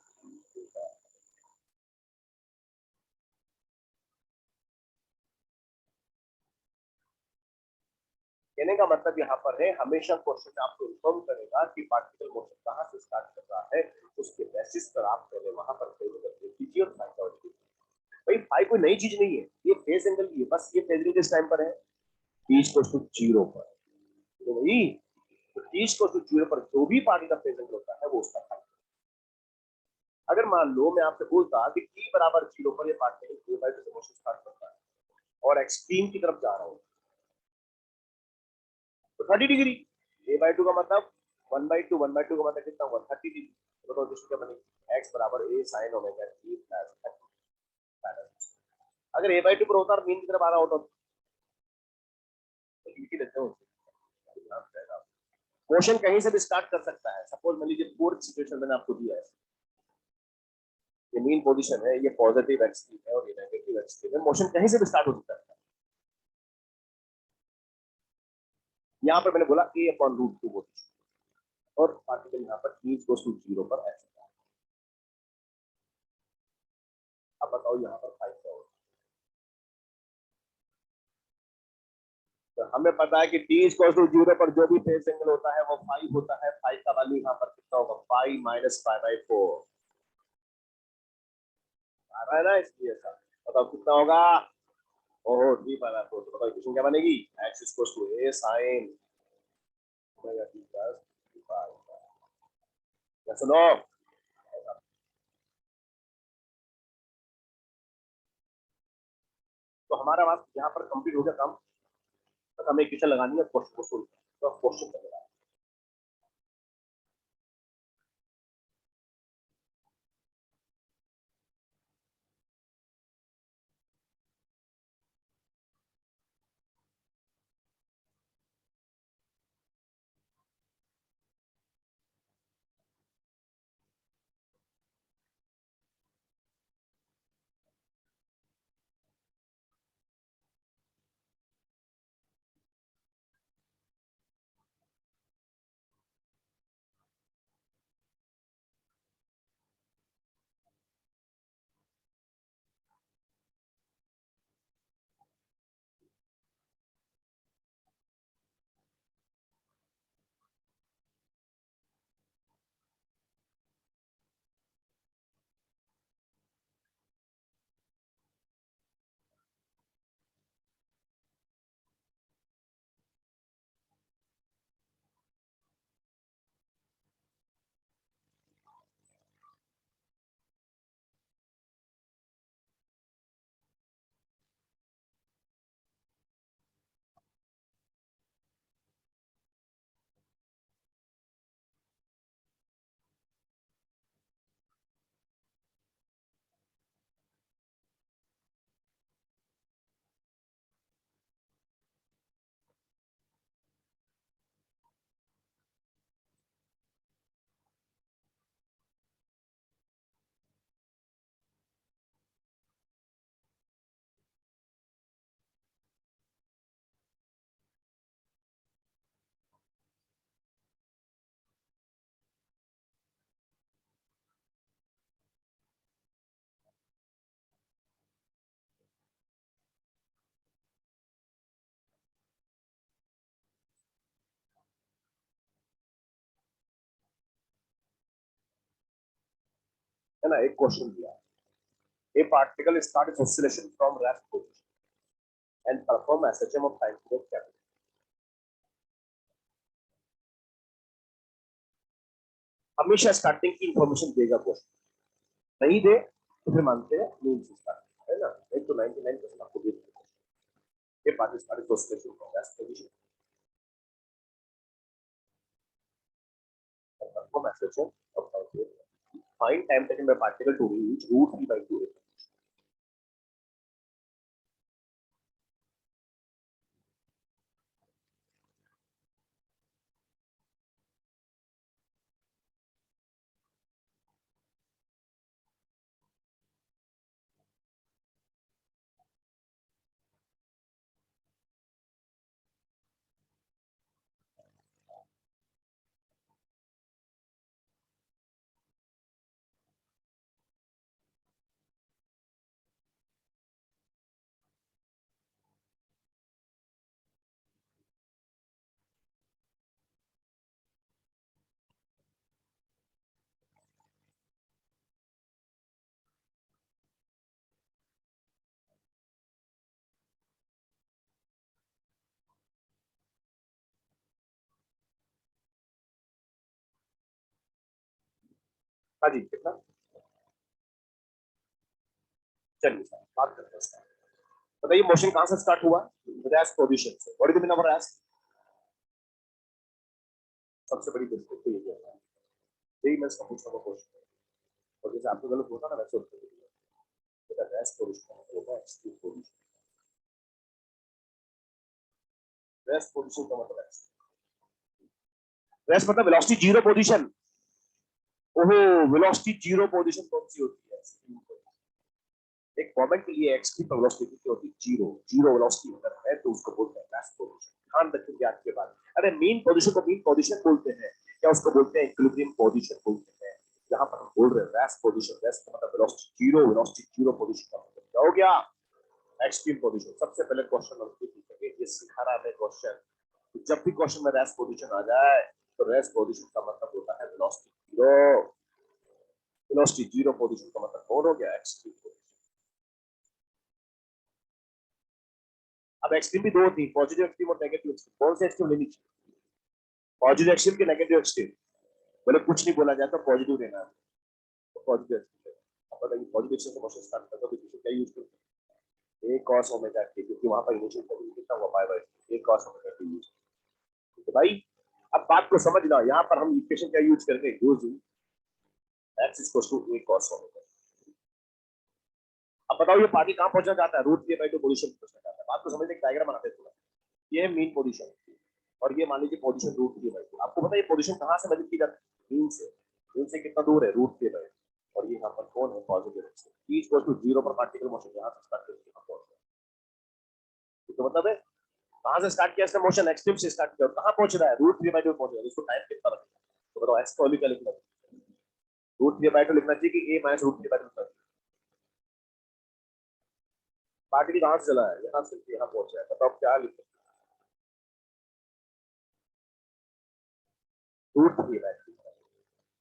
कहने का मतलब यहाँ पर है, हमेशा क्वेश्चन आपको इन्फॉर्म करेगा कि पार्टिकल मोशन कहाँ से स्टार्ट कर रहा है, उसके बेसिस पर आप पहले वहां पर कीजिए और फाइंड आउट कीजिए। भाई फाई कोई नई चीज नहीं है, ये फेज एंगल की है, बस ये फेज एंगल किस टाइम पर है, t इक्वल टू 0 पर। तो वही t इक्वल टू 0 पर जो भी पार्टिकल का फेज एंगल होता है वो उसका फाई। अगर मान लो मैं आपसे बोलता कि t बराबर 0 पर ये पार्टिकल a/2 से मोशन स्टार्ट करता है और एक्सट्रीम की तरफ जा रहा हूँ तो 30 डिग्री, a/2 का मतलब 1/2, 1/2 का मतलब कितना हुआ, 30 डिग्री। तो बताओ किसको क्या बनेगी, x बराबर a sin omega t plus 30। अगर a/2 पर होता और मीन की तरफ आ रहा होता तो लिख ही देते हो। मोशन कहीं से भी स्टार्ट कर सकता है। सपोज मान लीजिए फोर्थ सिचुएशन मैंने आपको दिया है, ये मीन पोजीशन है, ये पॉजिटिव एक्सट्रीम है और ये नेगेटिव एक्सट्रीम है, मोशन कहीं से भी स्टार्ट हो सकता है। यहाँ पर मैंने बोला a/√2 पोजीशन और पार्टिकल यहाँ पर t इक्वल टू 0 पर ऐसे। अब बताओ यहाँ पर फाइव क्या होगा, तो हमें पता है कि t इक्वल टू 0 पर जो भी फेज एंगल होता है वो फाइव होता है। फाइव का वैल्यू यहाँ पर कितना होगा, 5 माइनस 5/4 आ रहा है ना, इसलिए ऐसा। बताओ कितना होगा, ओहो 3/4। तो बताओ इक्वेशन क्या बनेगी, x equal to a sin omega t plus 3/4। सुनो, तो हमारा बात यहाँ पर कंप्लीट हो गया काम, तो हमें इक्वेशन लगानी है, क्वेश्चन को सोल्व, तो क्वेश्चन है ना, एक क्वेश्चन दिया, ए particle start it's oscillation from rest position and perform SHM of time period क्या, हमेशा स्टार्टिंग की इंफॉर्मेशन देगा क्वेश्चन, नहीं दे तो फिर मानते हैं मीन से स्टार्ट, है ना, एक तो 99% आपको दे देगा, ये particle start it's oscillation from rest position and perform SHM of time period, find time taken by particle to reach root 3 by 2. हाँ जी, कितना, चलिए सर बात करते हैं इसका, बताइए मोशन कहां से स्टार्ट हुआ, रेस्ट पोजीशन से, what is the meaning of rest, सबसे बड़ी मिस्टेक तो ये है, यही मैं इसका पूछ रहा हूँ क्वेश्चन, और जैसे आपको गलत होता ना वैसे उत्तर दीजिए, रेस्ट पोजीशन होता है एक्सट्रीम पोजीशन, रेस्ट पोजीशन का मतलब रेस्ट मतलब वेलोसिटी जीरो पोजीशन, ओहो वेलोसिटी जीरो पोजीशन कौन सी होती है, एक मोमेंट के लिए एक्स की वेलोसिटी की होती है जीरो, जीरो वेलोसिटी अगर है तो उसको बोलते हैं रेस्ट पोजीशन, ध्यान रखिए आज के बाद, अरे मीन पोजीशन को मीन पोजीशन बोलते हैं क्या, उसको बोलते हैं इक्विलिब्रियम पोजीशन बोलते हैं, यहाँ पर हम बोल रहे हैं रेस्ट पोजीशन, रेस्ट का मतलब वेलोसिटी जीरो पोजीशन का मतलब क्या हो गया, एक्सट्रीम पोजीशन। सबसे पहले क्वेश्चन हम पूछेंगे, ये सिखा रहा है क्वेश्चन, तो जब भी क्वेश्चन में रेस्ट पोजीशन आ जाए तो रेस्ट पोजीशन का मतलब होता है velocity zero, velocity zero position का मतलब कौन हो गया, एक्सट्रीम पोजीशन। अब एक्सट्रीम भी दो होती है, पॉजिटिव एक्सट्रीम और नेगेटिव एक्सट्रीम, कौन से एक्सट्रीम लेनी चाहिए, पॉजिटिव एक्सट्रीम के नेगेटिव एक्सट्रीम, मतलब कुछ नहीं बोला जाता पॉजिटिव लेना है, तो पॉजिटिव एक्सट्रीम, अब बताइए पॉजिटिव एक्सट्रीम से क्वेश्चन स्टार्ट करते हो तो क्या यूज करते हैं, ए cos ओमेगा टी, क्योंकि वहां पर इनिशियल वैल्यू कितना हुआ pi by A cos omega T use, तो भाई अब बात को समझ लो, यहाँ पर हम इक्वेशन क्या यूज करके use x is equal to a cos omega, अब बताओ ये पार्टी कहां पहुंचना चाहता है, रूट 3 बाय 2 पोजीशन पहुंचना चाहता है, बात को समझने एक डायग्राम बनाते हैं थोड़ा, ये है मीन पोजीशन और ये मान लीजिए पोजीशन रूट 3 बाय 2, आपको पता है ये पोजीशन कहां से मेजर की जाती है, मीन से कितना दूर है, रूट 3 बाय 2, और ये यहाँ पर कौन है, positive x, t equal to 0 पर पार्टिकल मोशन यहाँ से स्टार्ट करके यहाँ पहुंच गया, तो मतलब है कहां से स्टार्ट किया इसने मोशन, एक्सट्रीम से स्टार्ट किया, कहां पहुंच रहा है, रूट 3 बाय 2 पहुंच रहा है, इसको टाइम कितना लगेगा, तो बताओ एक्स को अभी क्या लिखना चाहिए, रूट 3 बाय 2 लिखना चाहिए कि a माइनस रूट 3 बाय 2 लिखना चाहिए, पार्टिकल कहां से चला है, यहाँ से यहाँ पहुंचा है, बताओ क्या लिखें, रूट 3 बाय 2,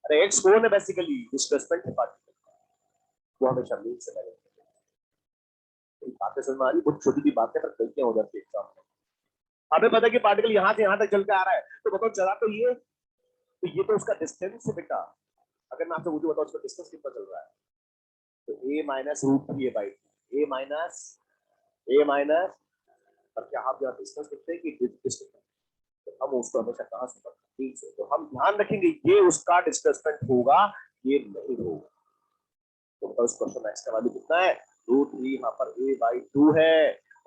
अरे एक्स कौन है, बेसिकली डिस्प्लेसमेंट है पार्टिकल, वो हमेशा मीन से लगेगा, बातें समझ में आ रही, बहुत छोटी सी बातें पर गलतियां हो जाती है एग्जाम में, हमें पता है कि पार्टिकल यहाँ से यहाँ तक चल के आ रहा है, तो बताओ चला तो ये तो उसका डिस्टेंस है बेटा, अगर मैं आपसे मुझे बताऊं उसका डिस्टेंस कितना चल रहा है, तो A minus root 3 by A minus, पर क्या आप यहाँ डिस्टेंस लिखते हैं कि डिस्टेंस, तो हम उसको हमेशा कहाँ से पढ़ते हैं, से, तो हम ध्यान रखेंगे ये उसका डिस्प्लेसमेंट होगा, ये नहीं होगा, तो बताओ इस क्वेश्चन एक्स का वैल्यू कितना है, रूट 3, यहाँ पर ए बाई 2 है,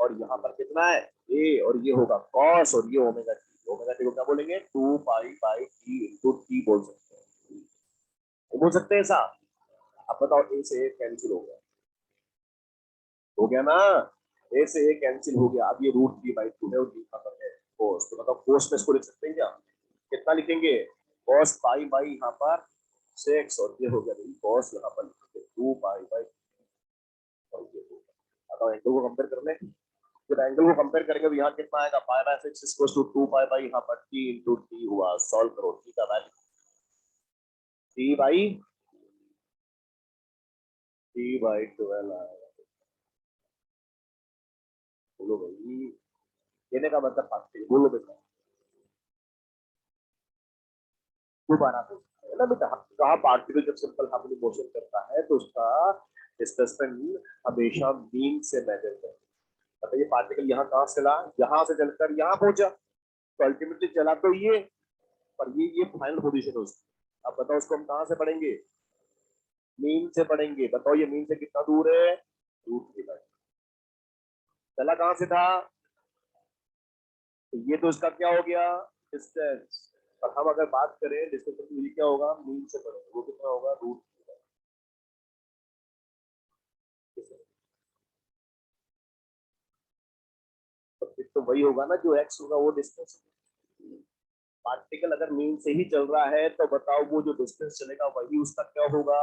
और यहाँ पर कितना है ए, और ये होगा कॉस, और ये ओमेगा टी, ओमेगा टी को क्या बोलेंगे, 2 pi by T into T बोल सकते हैं, तो बोल सकते हैं ऐसा, अब बताओ ए से ए कैंसिल हो गया ना, ए से ए कैंसिल हो गया, अब ये रूट 3 बाई 2 है और ये यहाँ पर है कोस, तो बताओ कोस में इसको लिख सकते हैं क्या, कितना लिखेंगे, कॉस पाई बाई यहाँ पर 6, और ये हो गया कॉस यहाँ पर 2 पाई बाई, और ये होगा, बताओ एंगल को कंपेयर कर लें, जब एंगल को कंपेयर करेंगे तो यहाँ कितना आएगा, pi by 6 equals to 2 pi by यहाँ पर टी इनटू टी हुआ, सॉल्व करो, टी का वैल्यू 3 बाई 3/12 आएगा। बोलो भाई, कहने का मतलब पार्टिकल, बोलो बेटा। दोबारा है ना बेटा, कहा पार्टिकल जब सिंपल हार्मोनिक मोशन करता है तो उसका डिस्प्लेसमेंट हमेशा मीन से मेजर करता है। बताइए पार्टिकल यहाँ कहाँ से चला, यहाँ से चलकर यहाँ पहुंचा, तो अल्टीमेटली चला तो ये, पर ये फाइनल पोजीशन है उसकी। अब बताओ उसको हम कहाँ से पढ़ेंगे, मीन से पढ़ेंगे। बताओ ये मीन से कितना दूर है, √3। चला कहाँ से था, तो ये तो इसका क्या हो गया, डिस्टेंस। और हम अगर बात करें डिस्टेंस की, क्या होगा, मीन से पढ़ेंगे, वो कितना होगा, √3। तो फिर तो वही होगा ना, जो एक्स होगा वो डिस्टेंस। पार्टिकल अगर मीन से ही चल रहा है तो बताओ वो जो डिस्टेंस चलेगा वही उसका क्या होगा,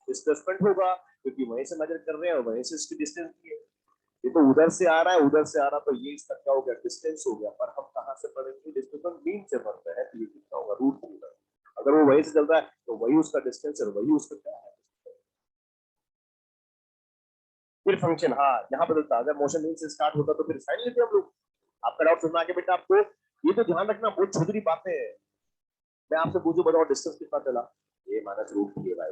डिस्प्लेसमेंट होगा, क्योंकि वहीं से मेजर कर रहे हैं और वहीं से इसकी डिस्टेंस भी है। ये तो उधर से आ रहा है, उधर से आ रहा, तो ये इसका क्या हो गया, डिस्टेंस हो गया। पर हम कहाँ से पढ़ेंगे, डिस्टेंस मीन से पढ़ते हैं, तो ये कितना होगा, √3। अगर वो वहीं से चल रहा है तो वही उसका डिस्टेंस है, वही उसका क्या है। फिर फंक्शन, हाँ यहाँ बदलता, अगर मोशन मीन से स्टार्ट होता तो फिर साइन लेते हम लोग। आपका डाउट सुनना के बेटा आपको, ये तो ध्यान रखना, बहुत छोटी बातें हैं। मैं आपसे पूछूं, बताओ डिस्टेंस कितना चला, ये -√3 भाई,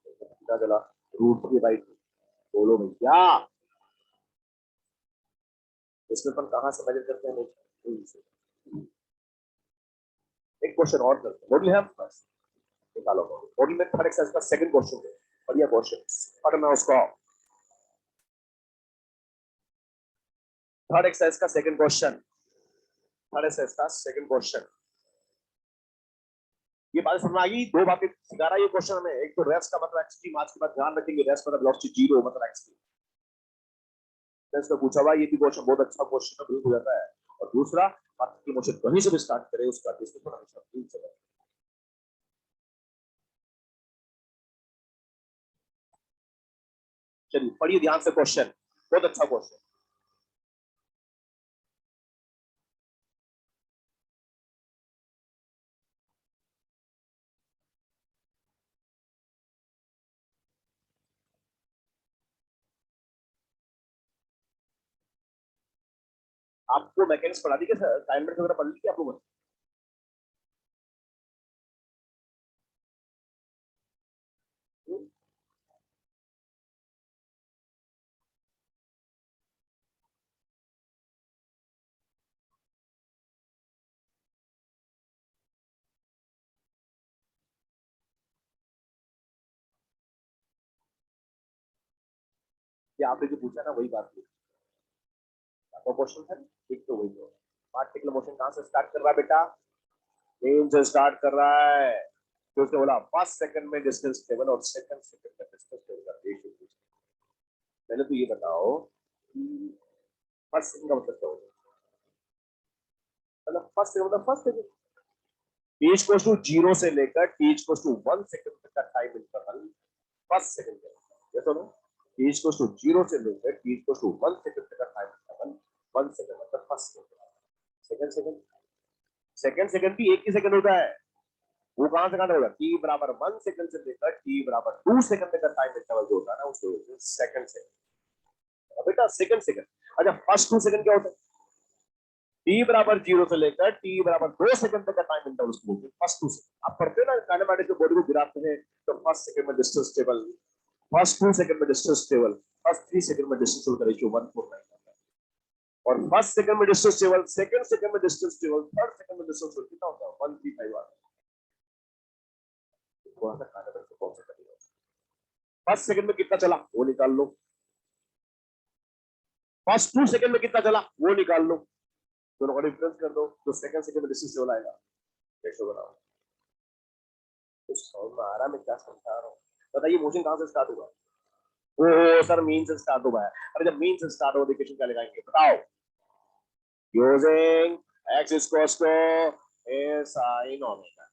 कितना चला, √3/2। बोलो भैया, इसमें अपन कहाँ से मेजर करते हैं, एक क्वेश्चन और करते हैं, मॉडल है बस, निकालो मॉडल में थर्ड एक्सरसाइज का सेकंड क्वेश्चन है, बढ़िया क्वेश्चन, पढ़ना उसको। थर्ड एक्सरसाइज का सेकंड क्वेश्चन, थर्ड एक्सरसाइज का सेकंड क्वेश्चन। ये बात समझ आ गई, दो बातें सिखा रहा है ये क्वेश्चन हमें। एक तो रेस्ट का मतलब एक्सट्रीम, आज के बाद ध्यान रखेंगे, रेस्ट मतलब वेलोसिटी 0 मतलब एक्सट्रीम। रेस्ट का पूछा हुआ, ये भी क्वेश्चन बहुत अच्छा क्वेश्चन है, हो जाता है। और दूसरा, पार्टिकल की मोशन कहीं से भी स्टार्ट करे, उसका डिस्प्लेसमेंट हमेशा मीन से है। चलिए पढ़िए ध्यान से क्वेश्चन, बहुत अच्छा क्वेश्चन। आपको मैकेनिक्स पढ़ा दी क्या, असाइनमेंट वगैरह पढ़ ली क्या आप लोगों ने? ये आपने जो पूछा ना वही बात थी, आपका क्वेश्चन था ठीक, तो वही तो। पार्टिकुलर मोशन कहां से स्टार्ट कर रहा है बेटा, मेन से स्टार्ट कर रहा है। तो उसने बोला फर्स्ट सेकंड में डिस्टेंस टेबल और सेकंड सेकंड में डिस्टेंस टेबल का रेशियो पूछा। पहले तो ये बताओ कि फर्स्ट सेकंड का मतलब क्या होता है, मतलब फर्स्ट सेकंड मतलब first second, t equals to 0 से लेकर t इक्वल्स टू 1 सेकंड तक का टाइम इंटरवल फर्स्ट सेकंड है। ये तो t इक्वल्स टू 0 से लेकर t इक्वल्स टू 1 सेकंड तक का टाइम इंटरवल 1 सेकंड मतलब first second. Second second, second second भी एक ही सेकंड होता है, वो कहां से कहां होगा, t बराबर 1 सेकंड से लेकर t बराबर 2 सेकंड तक का टाइम इंटरवल जो होता है ना उसको सेकंड सेकंड। बेटा सेकंड सेकंड, अच्छा फर्स्ट 2 सेकंड क्या होता है, t बराबर 0 से लेकर t बराबर 2 सेकंड तक का टाइम इंटरवल उसको बोलते हैं फर्स्ट 2 सेकंड। आप पढ़ते हैं ना काइनेमैटिक्स में बॉडी को गिराते हैं तो फर्स्ट सेकंड में डिस्टेंस टेबल, फर्स्ट 2 सेकंड में डिस्टेंस टेबल, फर्स्ट 3 सेकंड में डिस्टेंस टेबल का रेशियो 1:9 होता है। और फर्स्ट सेकंड में डिस्टेंस टेबल, सेकंड सेकंड में डिस्टेंस टेबल, थर्ड सेकंड में डिस्टेंस टेबल कितना होता है, 1:35 आता है। थोड़ा सा काइनेमैटिक्स को कौन सा करेगा, फर्स्ट सेकंड में कितना चला वो निकाल लो, फर्स्ट 2 सेकंड में कितना चला वो निकाल लो, दोनों का डिफरेंस कर दो तो सेकंड सेकंड में डिस्टेंस टेबल आएगा। रेशियो बनाओ, तो समझ में आ रहा है मैं क्या समझा रहा हूँ। बताइए मोशन कहां से स्टार्ट हुआ, ओ सर मीन से स्टार्ट हुआ है। अरे जब मीन से स्टार्ट हो इक्वेशन क्या लगाएंगे बताओ, using x equals to a sin omega.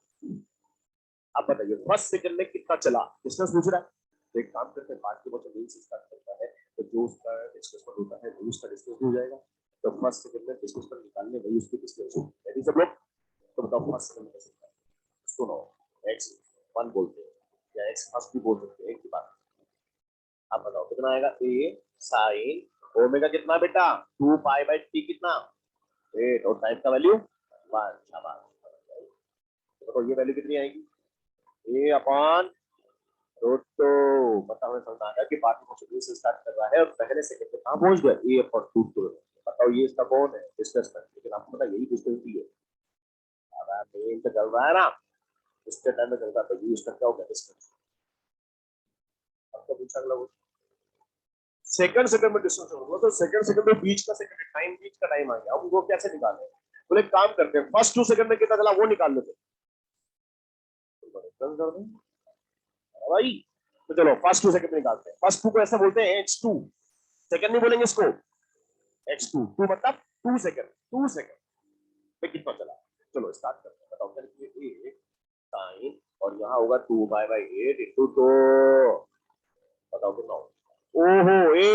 अब बताइए फर्स्ट सेकंड में कितना चला, डिस्टेंस पूछ रहा है, तो एक काम करते हैं, पार्ट के बच्चे मीन से स्टार्ट करता है तो जो उसका डिस्प्लेसमेंट होता है वही उसका डिस्टेंस हो जाएगा। तो फर्स्ट सेकंड में डिस्प्लेसमेंट निकालने वही उसकी डिस्टेंस होगी। रेडी सब लोग, तो बताओ फर्स्ट सेकंड में कैसे निकालेंगे? सुनो, x 1 बोलते हैं या x फर्स्ट भी बोल सकते हैं, एक ही बात। आप बताओ कितना आएगा, ए साइन ओमेगा कितना बेटा 2 पाई/t कितना 8 और टाइम का वैल्यू 1। शाबाश। तो ये वैल्यू कितनी आएगी, ए अपॉन रूट टू। मतलब हमें समझ आ गया कि पार्ट क्वेश्चन से स्टार्ट कर रहा है और पहले सेकंड पे कहां पहुंच गया, ए अपॉन रूट टू। बताओ ये इसका कौन है, डिस्प्लेसमेंट। लेकिन आपको पता यही डिस्टेंस है, अब मेन पे चल रहा है ना, इसके टाइम में चल रहा है तो ये इसका क्या हो गया डिस्टेंस। आपको पूछा अगला सेकंड सेकंड में डिस्टेंस होगा तो सेकंड सेकंड में बीच का सेकंड टाइम, बीच का टाइम आ गया। अब वो कैसे निकालें, बोले काम करते हैं फर्स्ट 2 सेकंड में कितना चला वो निकाल लेते भाई। तो चलो फर्स्ट 2 सेकंड में निकालते हैं। फर्स्ट 2 को ऐसा बोलते हैं x2, सेकंड नहीं बोलेंगे इसको, x2 2 मतलब 2 सेकंड, 2 सेकंड में कितना चला। चलो स्टार्ट करते हैं। बताओ चलिए साइन और यहाँ होगा 2 पाई/8 इंटू 2। बताओ कितना होगा, ओहो ए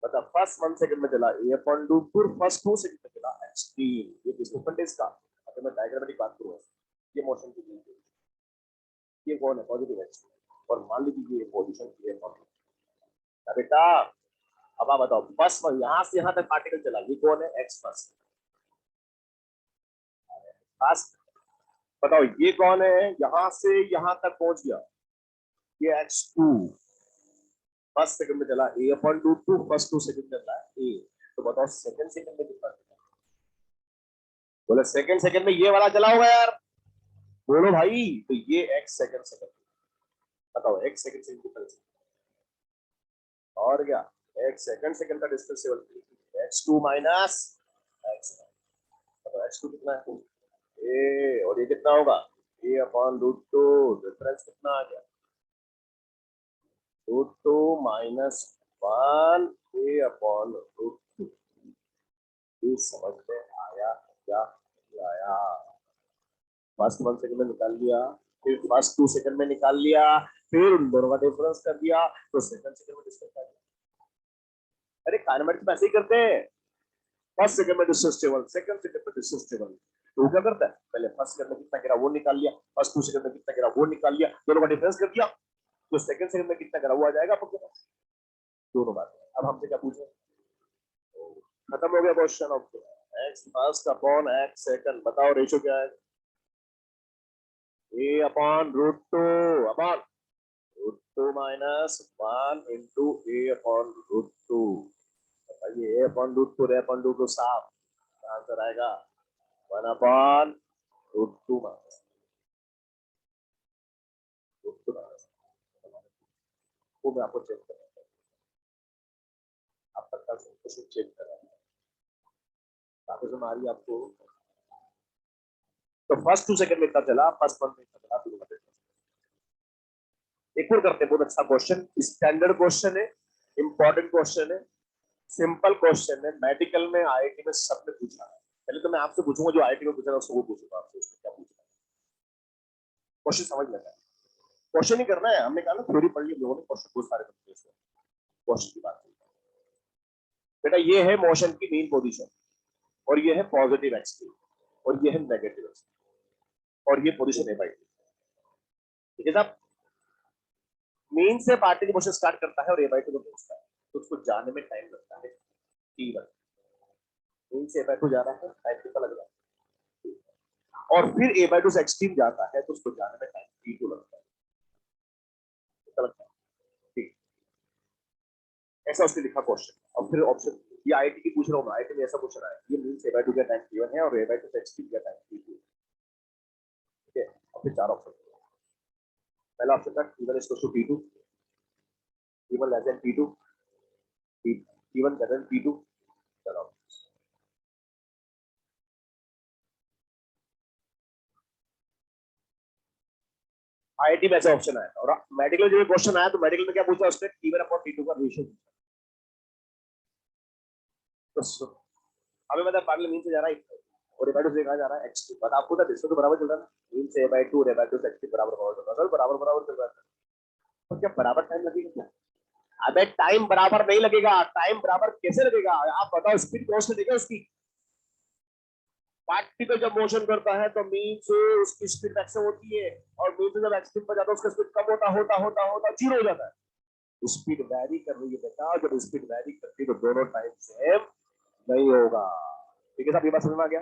मतलब फर्स्ट 1 सेकंड में चला A upon root two, first 2 second में चला एक्सट्रीम। ये डिस्प्लेसमेंट है इसका। अगर मैं डायग्रामेटिक बात करूं, ये मोशन की चीज है, ये कौन है पॉजिटिव एक्स, और मान लीजिए ये पोजीशन ये है बेटा। अब आप बताओ बस यहां से यहां तक पार्टिकल चला, ये कौन है एक्स फर्स्ट फर्स्ट। बताओ ये कौन है, यहां से यहां तक पहुंच गया, ये x2 फर्स्ट सेकंड में चला A upon root two, first 2 second चला ए। तो बताओ सेकंड सेकंड में कितना चला, बोले सेकंड सेकंड में ये वाला चला होगा यार, बोलो भाई। तो ये x सेकंड सेकंड, बताओ x सेकंड सेकंड कितना, और क्या x सेकंड सेकंड का डिस्टेंस x2 माइनस x। तो x2 कितना है ए, और ये कितना होगा ए अपॉन रूट टू, डिफरेंस कितना आ गया root two minus 1 A upon root to. ये समझ में आया क्या आया, फर्स्ट 1 सेकंड में निकाल लिया, फिर फर्स्ट 2 सेकंड में निकाल लिया, फिर उन दोनों का डिफरेंस कर दिया तो सेकंड सेकंड में डिस्टेंस आ गया। अरे काइनेमेटिक्स में ऐसे ही करते हैं, फर्स्ट सेकंड में डिस्टेंस टेबल, सेकंड सेकंड में डिस्टेंस टेबल। तो क्या करता है, पहले फर्स्ट सेकंड में कितना गिरा वो निकाल लिया, फर्स्ट 2 सेकंड में कितना गिरा वो निकाल लिया, दोनों का डिफरेंस कर दिया, तो सेकंड सेकंड में कितना गिरा वो आ जाएगा आपके पास। दोनों बात। अब हमसे क्या पूछे, खत्म हो गया question. Of X first upon X second, बताओ रेशियो क्या है, A upon root two upon root two minus 1 into A upon root two. बताइए ए अपॉन रूट टू, रे अपॉन रूट टू साफ, आंसर आएगा 1 upon root two minus root two minus. वो मैं आपको चेक करूंगा, आप तक का चेक करा काफी समझ आ रही है आपको। तो फर्स्ट 2 सेकंड में इतना चला, फर्स्ट 1 में इतना चला, दोनों का। एक और करते हैं, बहुत अच्छा क्वेश्चन, स्टैंडर्ड क्वेश्चन है, इंपॉर्टेंट क्वेश्चन है, सिंपल क्वेश्चन है, मेडिकल में आईआईटी में सबने पूछा है। पहले तो मैं आपसे पूछूंगा जो आईआईटी में पूछा उसको, वो पूछूंगा आपसे उसमें क्या पूछा, क्वेश्चन समझ लेना है। क्वेश्चन ही करना है, हमने कहा ना थ्योरी पढ़ ली लोगों ने, क्वेश्चन बहुत सारे बनते हैं। क्वेश्चन की बात बेटा, ये है मोशन की मीन पोजीशन, और ये है पॉजिटिव एक्स और ये है नेगेटिव एक्स, और ये पोजीशन है भाई। ठीक है साहब, मीन से पार्टिकल मोशन स्टार्ट करता है और ए बाई टू को पहुंचता है, तो उसको जाने में टाइम लगता है t1। मीन से ए बाई टू जा रहा है, टाइम कितना लग रहा है, और फिर ए बाई टू से एक्सट्रीम जाता है तो उसको जाने में टाइम t2 लगता है, कितना लगता है, ठीक। ऐसा उसने लिखा क्वेश्चन, और फिर ऑप्शन, ये आईटी की पूछ रहा हूँ मैं, आईटी में ऐसा क्वेश्चन आया, ये मीन से ए बाई टू का टाइम t1 है और ए बाई टू से एक्सट्रीम का टाइम t2। ठीक है, और फिर 4 ऑप्शन। पहला ऑप्शन था t1 is equal to t2, t1 less than t2, t1 greater than t2। चलो आईआईटी में ऐसा ऑप्शन आया, और मेडिकल जो क्वेश्चन आया तो मेडिकल में क्या पूछा उसने, t1 अपॉन t2 का रेशियो। तो अभी मतलब पार्लर मीन से जा रहा है और ए बाई टू से कहा जा रहा है x2, बट आपको तो डिस्टेंस तो बराबर चल रहा है ना, मीन से ए बाई टू और ए बाई टू से x2 बराबर बराबर चल रहा है, बराबर बराबर चल रहा है। तो क्या बराबर टाइम लगेगा क्या, अबे टाइम बराबर नहीं लगेगा, टाइम बराबर कैसे लगेगा आप बताओ, स्पीड कांस्टेंट है क्या उसकी। पार्टिकल जब मोशन करता है तो मीन से उसकी स्पीड मैक्सिमम होती है, और मीन से जब एक्सट्रीम पर जाता है उसका स्पीड कम होता होता होता होता जीरो हो जाता है। स्पीड वैरी कर रही है बेटा, जब स्पीड वैरी करती है तो दोनों टाइम सेम नहीं होगा। ठीक है साहब, ये बात समझ में आ गया?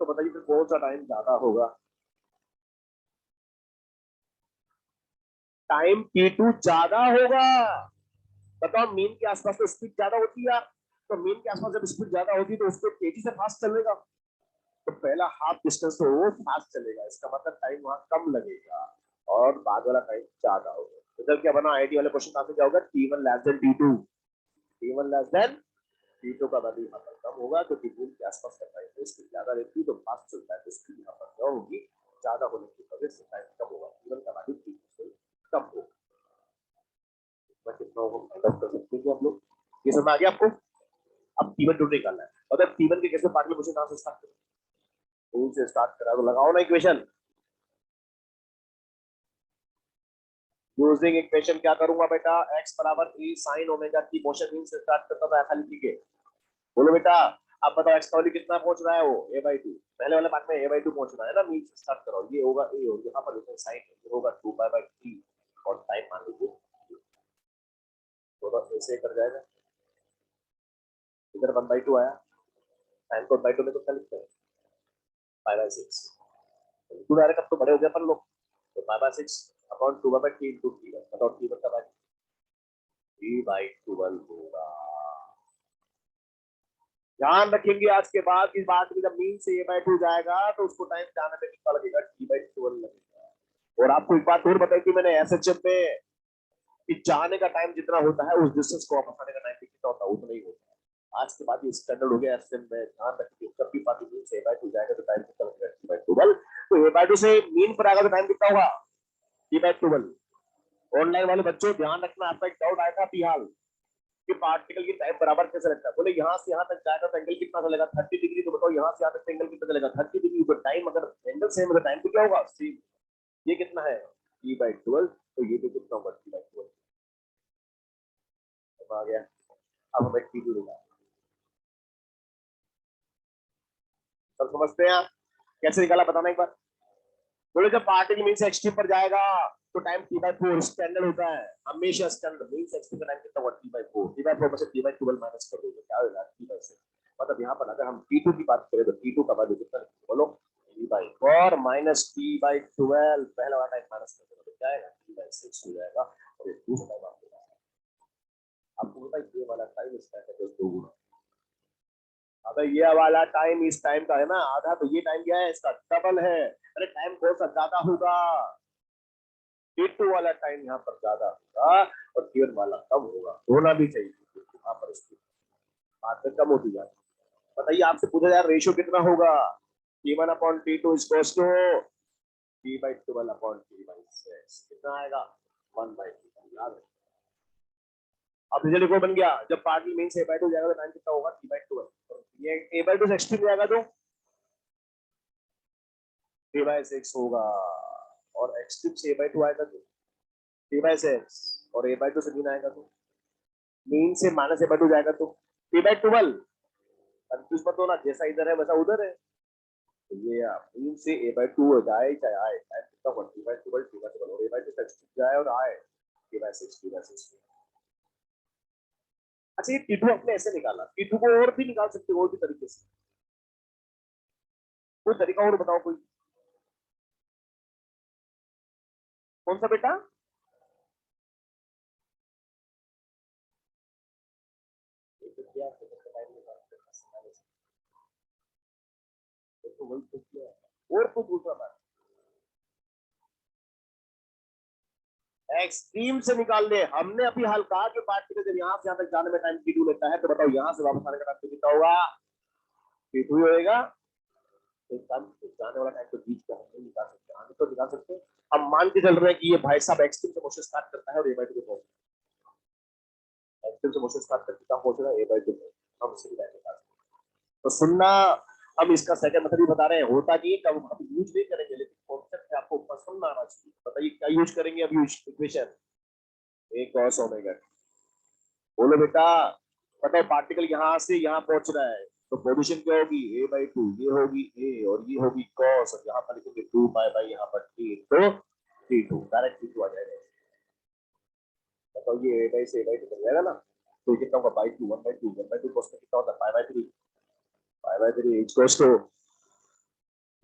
तो बताइए फिर कौन सा टाइम ज्यादा होगा? टाइम T2 ज्यादा होगा। बताओ, मीन के आसपास तो स्पीड ज्यादा होती है यार, तो मीन के आसपास जब स्पीड ज्यादा होगी तो उसको तेजी से फास्ट चलेगा, तो पहला हाफ डिस्टेंस तो वो फास्ट चलेगा, इसका मतलब टाइम वहां कम लगेगा और बाद वाला टाइम ज्यादा होगा। इधर क्या बना, आईटी वाले क्वेश्चन आंसर क्या होगा? T1 less than T2, T1 less than T2 का वैल्यू यहाँ पर कम होगा, क्योंकि मीन के आसपास का टाइम स्पीड ज्यादा रहती है तो फास्ट चलता है, तो स्पीड यहाँ पर क्या होगी? ज्यादा होने की वजह से टाइम कम होगा, T1 का वैल्यू T2 से कम होगा। मैं कितना होगा फाइंड आउट कर सकते हैं आप लोग? ये समझ आ गया आपको? अब T1 टू निकालना है, और अब T1 के कैसे पार्ट में मुझे कहां से स्टार्ट करें? टू से स्टार्ट करा तो लगाओ ना इक्वेशन। यूजिंग इक्वेशन क्या करूंगा बेटा? x बराबर e sin omega T, motion mean से स्टार्ट करता था, ऐसा लिखिए। बोलो बेटा, अब बताओ x का वैल्यू कितना पहुंच रहा है? वो a/2, पहले वाले पार्ट में a/2 पहुंच रहा है ना, मीन से स्टार्ट करो, ये होगा a और यहां पर लिखो sin, ये होगा 2π/3 और टाइम मान लीजिए थोड़ा ऐसे कर जाएगा, इधर 1/2 आया, sin को 1/2 में तो क्या लिखते हैं? π/6, टू डायरेक्ट अब तो बड़े हो गए अपन लोग, तो π/6 अपॉन 2/3 इनटू t, बताओ t का वैल्यू 3/12 होगा। ध्यान रखेंगे आज के बाद इस बात में, जब मीन से a/2 जाएगा तो उसको टाइम जाने में कितना लगेगा? t/12 लगेगा। और आपको एक बात और बताई थी मैंने एसएचएम में, कि जाने का टाइम जितना होता है उस डिस्टेंस को वापस आने का टाइम कितना होता है? उतना ही होता है। आज के बाद ये स्टैंडर्ड हो गया एसएचएम में, ध्यान रखिए जब भी बात मीन से a/2 जाएगा तो टाइम कितना लगेगा? t/12। तो a/2 से मीन पर आएगा तो टाइम कितना होगा? t/12। ऑनलाइन वाले बच्चों ध्यान रखना, आपका एक डाउट आया था फिलहाल कि पार्टिकल की टाइम बराबर कैसे लगता है? बोले यहाँ से यहाँ तक जाएगा तो एंगल कितना चलेगा? 30 डिग्री। तो बताओ यहाँ से यहाँ तक एंगल कितना चलेगा? 30 डिग्री। तो टाइम अगर एंगल सेम है तो टाइम तो क्या होगा? सेम। ये कितना है? t/12। तो ये भी कितना होगा? t/12 आ गया। अब हमें t2 निकालना, सब समझते हैं? कैसे निकाला बताना एक बार। बोले जब पार्टिकल मीन से एक्सट्रीम पर जाएगा तो टाइम t/4 स्टैंडर्ड होता है हमेशा, स्टैंडर्ड मीन से एक्सट्रीम का टाइम कितना होगा? t/4, t/4 में से t/12 माइनस कर दोगे, क्या होगा? t/6। मतलब यहाँ पर अगर हम t2 की बात करें तो t2 का वैल्यू कितना लिखेंगे? बोलो, t/4 माइनस t/12, पहला वाला टाइम माइनस कर दोगे तो क्या आएगा? t/6 हो जाएगा। और ये दूसरा टाइम आपको पता है ये वाला टाइम इस टाइम का 2 गुना। अबे ये वाला टाइम इस टाइम का है ना आधा, तो ये टाइम क्या है? इसका डबल है। अरे टाइम कौन सा ज्यादा होगा? T2 वाला टाइम यहाँ पर ज्यादा होगा और T1 वाला कम होगा, होना भी चाहिए, यहाँ पर इसकी बात कम होती जाए। बताइए, आपसे पूछा जाए रेशियो कितना होगा? T1/T2 इज टू T/12/3/6, कितना आएगा? 1/2 याद है। अब रिजल्ट लिखो, बन गया। जब पार्टल मीन से a/2 जाएगा तो टाइम कितना होगा? T/12। ये a/2 से एक्सट्रीम जाएगा तो 3/6 होगा, और एक्सट्रीम से a/2 आएगा तो 3/6, और a/2 से मीन आएगा तो मीन से माइनस a/2 जाएगा तो T/12। कंफ्यूज मत होना, जैसा इधर है वैसा उधर है। तो ये मीन से a/2 हो जाए चाहे आए, टाइम कितना होगा? T/12 और a/2 से एक्सट्रीम जाए और आए 3/6। अच्छा, ये T2 अपने ऐसे निकाला, T2 को और भी निकाल सकते हो, और भी तरीके से। कोई तरीका और बताओ कोई, कौन सा बेटा? और कुछ दूसरा बात, एक्सट्रीम से निकाल ले। हमने अभी हाल कहा कि पार्टिकल जब यहाँ से यहाँ तक जाने में टाइम T2 लेता है, तो बताओ यहाँ से वापस आने का टाइम कितना होगा? T2 ही होएगा। तो जाने वाला टाइम तो बीच का हम नहीं निकाल सकते, आगे तो निकाल सकते हैं। हम मान के चल रहे हैं कि ये भाई साहब एक्सट्रीम से मोशन स्टार्ट करता है और a/2 पे पहुंचता है, एक्सट्रीम से मोशन स्टार्ट करके कहाँ पहुंच रहा है? a/2 पे। हम इसे निकाल सकते हैं। तो सुनना, हम इसका सेकंड मेथड भी बता रहे हैं, होता नहीं कब हम यूज नहीं करेंगे, लेकिन कॉन्सेप्ट आपको पसंद आना चाहिए। बताइए क्या यूज करेंगे अभी इक्वेशन? a cos omega. बोलो बेटा, बताओ पार्टिकल यहाँ से यहाँ पहुंच रहा है तो पोजीशन क्या होगी? a/2, ये होगी a और ये होगी cos, और यहाँ पर लिखेंगे 2 पाई बाई यहाँ पर t, तो T2 डायरेक्ट T2 आ जाएगा। तो ये a by से a by 2 बन जाएगा ना, तो ये कितना होगा बाई 2 1 by 2 cos में कितना होता है pi by 3 equals to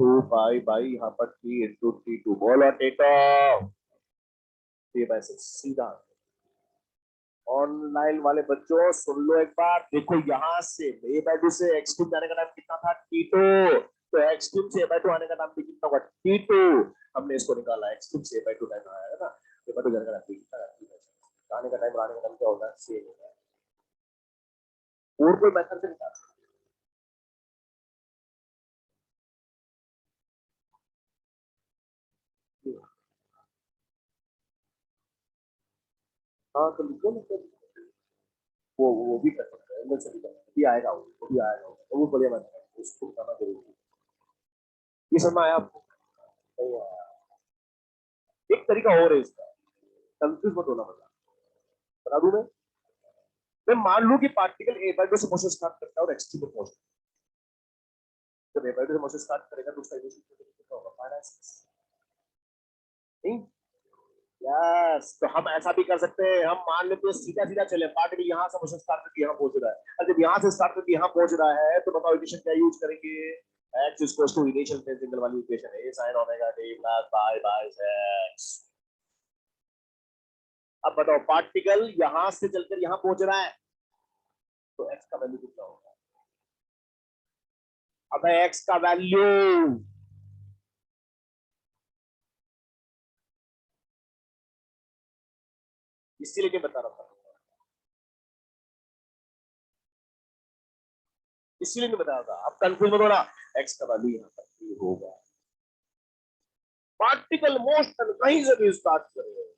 2 pi by यहाँ पर 3 into 3 2 बॉल और टेक ऑफ 3 by 6 सीधा। ऑनलाइन वाले बच्चों सुन लो एक बार, देखो यहाँ से a by 2 से x क्यूब जाने का टाइम कितना था t2, तो x क्यूब से a by 2 आने का टाइम भी कितना होगा t2, हमने इसको निकाला x क्यूब से a by 2 टाइम आया है ना, a by 2 जाने का टाइम कितना है, आने का टाइम आने का टाइम क्या होगा सेम होगा, और कोई मेथड से निकाल। हाँ तो लिखो लिखो, वो भी कर सकते हैं, मिल सकता है, भी आएगा वो भी आएगा, वो बढ़िया बात है, उसको करना जरूरी है। ये समझ आया आपको? नहीं आया? एक तरीका और है इसका, कंफ्यूज मत होना, बता दूं मैं मान लूं कि पार्टिकल ए बाय 2 से मोशन स्टार्ट करता है और एक्स 2 पर पहुंचता है, जब ए बाय 2 से मोशन स्टार्ट करेगा तो उसका इनिशियल कितना होगा फाइनल नहीं। यस, तो हम ऐसा भी कर सकते हैं, हम मान लेते हैं सीधा सीधा चले, पार्टिकल यहाँ से मोशन स्टार्ट करके यहाँ पहुंच रहा है, और जब यहाँ से स्टार्ट करके यहाँ पहुंच रहा है तो बताओ इक्वेशन क्या यूज करेंगे, x equals to initial phase angle वाली इक्वेशन है, a sin omega t plus pi by x। अब बताओ पार्टिकल यहाँ से चलकर यहाँ पहुंच रहा है तो x का वैल्यू कितना होगा, अब x का वैल्यू इसीलिए क्या बता रहा था, इसीलिए नहीं बताया था, अब कंफ्यूज मत होना, x का वैल्यू यहाँ पर होगा, पार्टिकल मोशन कहीं से भी स्टार्ट करे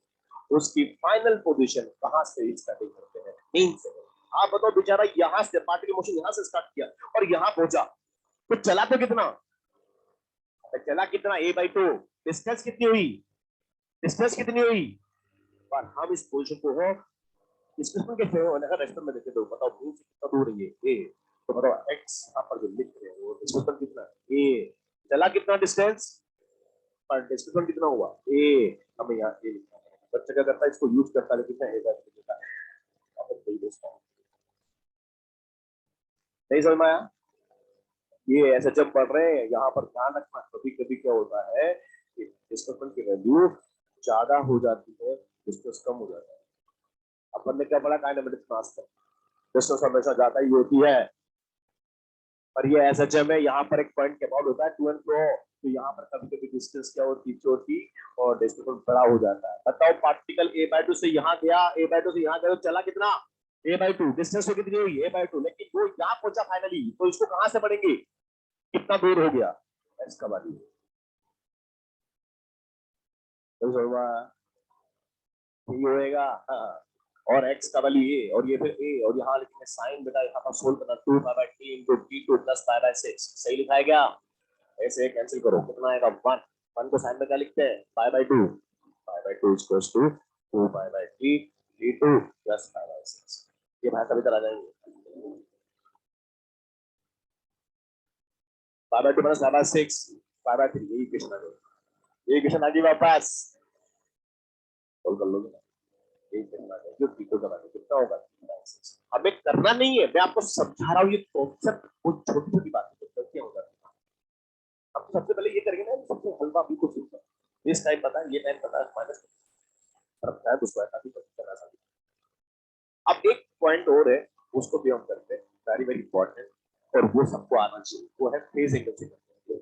उसकी फाइनल पोजीशन कहां से स्टार्टिंग करते हैं, मेन से। आप बताओ बेचारा यहां से पार्टिकल मोशन यहां से स्टार्ट किया और यहां पहुंचा, तो चला तो कितना, चला कितना a by 2, डिस्टेंस कितनी हुई, डिस्टेंस कितनी हुई, पर हम इस पोजीशन को हो डिस्प्लेसमेंट के फेवर होने का रेस्पेक्ट में देते दो, बताओ दूर से कितना दूर है ये a, तो बताओ x यहां पर जो लिख रहे हैं वो डिस्प्लेसमेंट कितना a, चला कितना डिस्टेंस, पर डिस्प्लेसमेंट कितना हुआ a, हमें यहाँ a लिखना है, बच्चा क्या करता है इसको यूज करता है लेकिन a बाय 2 लिखता है, अब सही दोस्तों नहीं समझ में आया, ये ऐसे जब पढ़ रहे हैं यहाँ पर ध्यान रखना, कभी कभी क्या होता है कि डिस्प्लेसमेंट की वैल्यू ज्यादा हो जाती है, डिस्टेंस कम हो जाता है, अपन ने क्या पढ़ा काइनेमेटिक्स क्लास में, डिस्टेंस हमेशा ज्यादा ही होती है, पर ये एसएचएम में यहाँ पर एक पॉइंट के अबाउट होता है टू एंड फ्रो, तो यहाँ पर कभी कभी डिस्टेंस क्या होती है छोटी और डिस्टेंस बड़ा हो जाता है, बताओ पार्टिकल a by 2 से यहाँ गया, a by 2 से यहाँ गया तो चला कितना a by 2, डिस्टेंस तो कितनी हुई a by 2, लेकिन वो यहाँ पहुंचा फाइनली, तो इसको कहां से पढ़ेंगे कितना दूर हो गया, इसका वैल्यू ये होएगा, हाँ। और x का वैल्यू ये और ये फिर a और यहाँ लिखेंगे साइन बेटा यहाँ पर सोल्व करना 2 pi by t into t2 plus pi by 6, सही लिखा है क्या, ऐसे कैंसिल करो कितना आएगा 1, 1 को साइन में क्या लिखते हैं pi by 2, pi by 2 equals to 2 pi by t t2 plus pi by 6, ये भाई सभी तरह आ जाएंगे, pi by 2 plus pi by 6 pi by 3, यही इक्वेशन आ गई, ये इक्वेशन आ गई वापस, सोल्व कर लोगे जो टीको का वैल्यू कितना होगा, हमें करना नहीं है, मैं आपको समझा रहा हूँ, ये कॉन्सेप्ट बहुत छोटी छोटी बातें गलतियां हो जाती है, हम सबसे पहले ये करेंगे ना सबसे हलवा बिल्कुल सिंपल, इस टाइम पता है ये टाइम पता है माइनस रखता है तो उसको ऐसा भी करना चाहिए। अब एक पॉइंट और है उसको भी हम करते हैं, वेरी वेरी इंपॉर्टेंट, और वो सबको आना चाहिए, वो है फेज एंगल से करते हैं,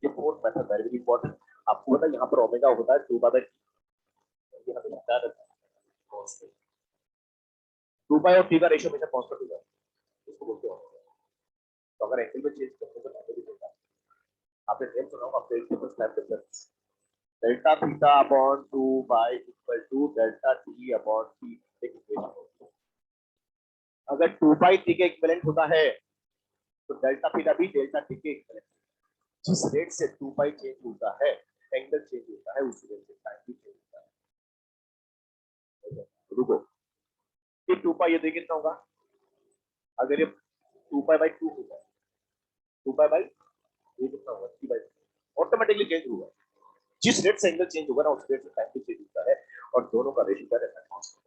ये fourth method very very important, आपको पता है यहाँ पर ओमेगा होता है 2 बाय ये हमें लगता है 2 पाई और 3 का रेशियो हमेशा कांस्टेंट होगा, इसको बोलते हैं, तो अगर एंगल में चेंज करते हैं तो वैल्यू भी होगा, आपने नेम सुना होगा phase difference time difference, delta theta upon 2 pi equal to delta t upon t, एक इक्वेशन होती है, अगर 2 पाई टी के इक्विवेलेंट होता है तो डेल्टा थीटा भी डेल्टा टी के इक्विवेलेंट, जिस रेट से 2 पाई चेंज होता है एंगल चेंज होता है उसी रेट से टाइम भी चेंज होता है, रुको ये 2 पाई ये देखिए कितना होगा, अगर ये 2 पाई बाई 2 होगा, 2 पाई बाई ये कितना होगा 3 बाई, ऑटोमेटिकली चेंज होगा, जिस रेट से एंगल चेंज होगा ना उस रेट से टाइम भी चेंज होता है, और दोनों का रेशियो क्या रहता है कांस्टेंट,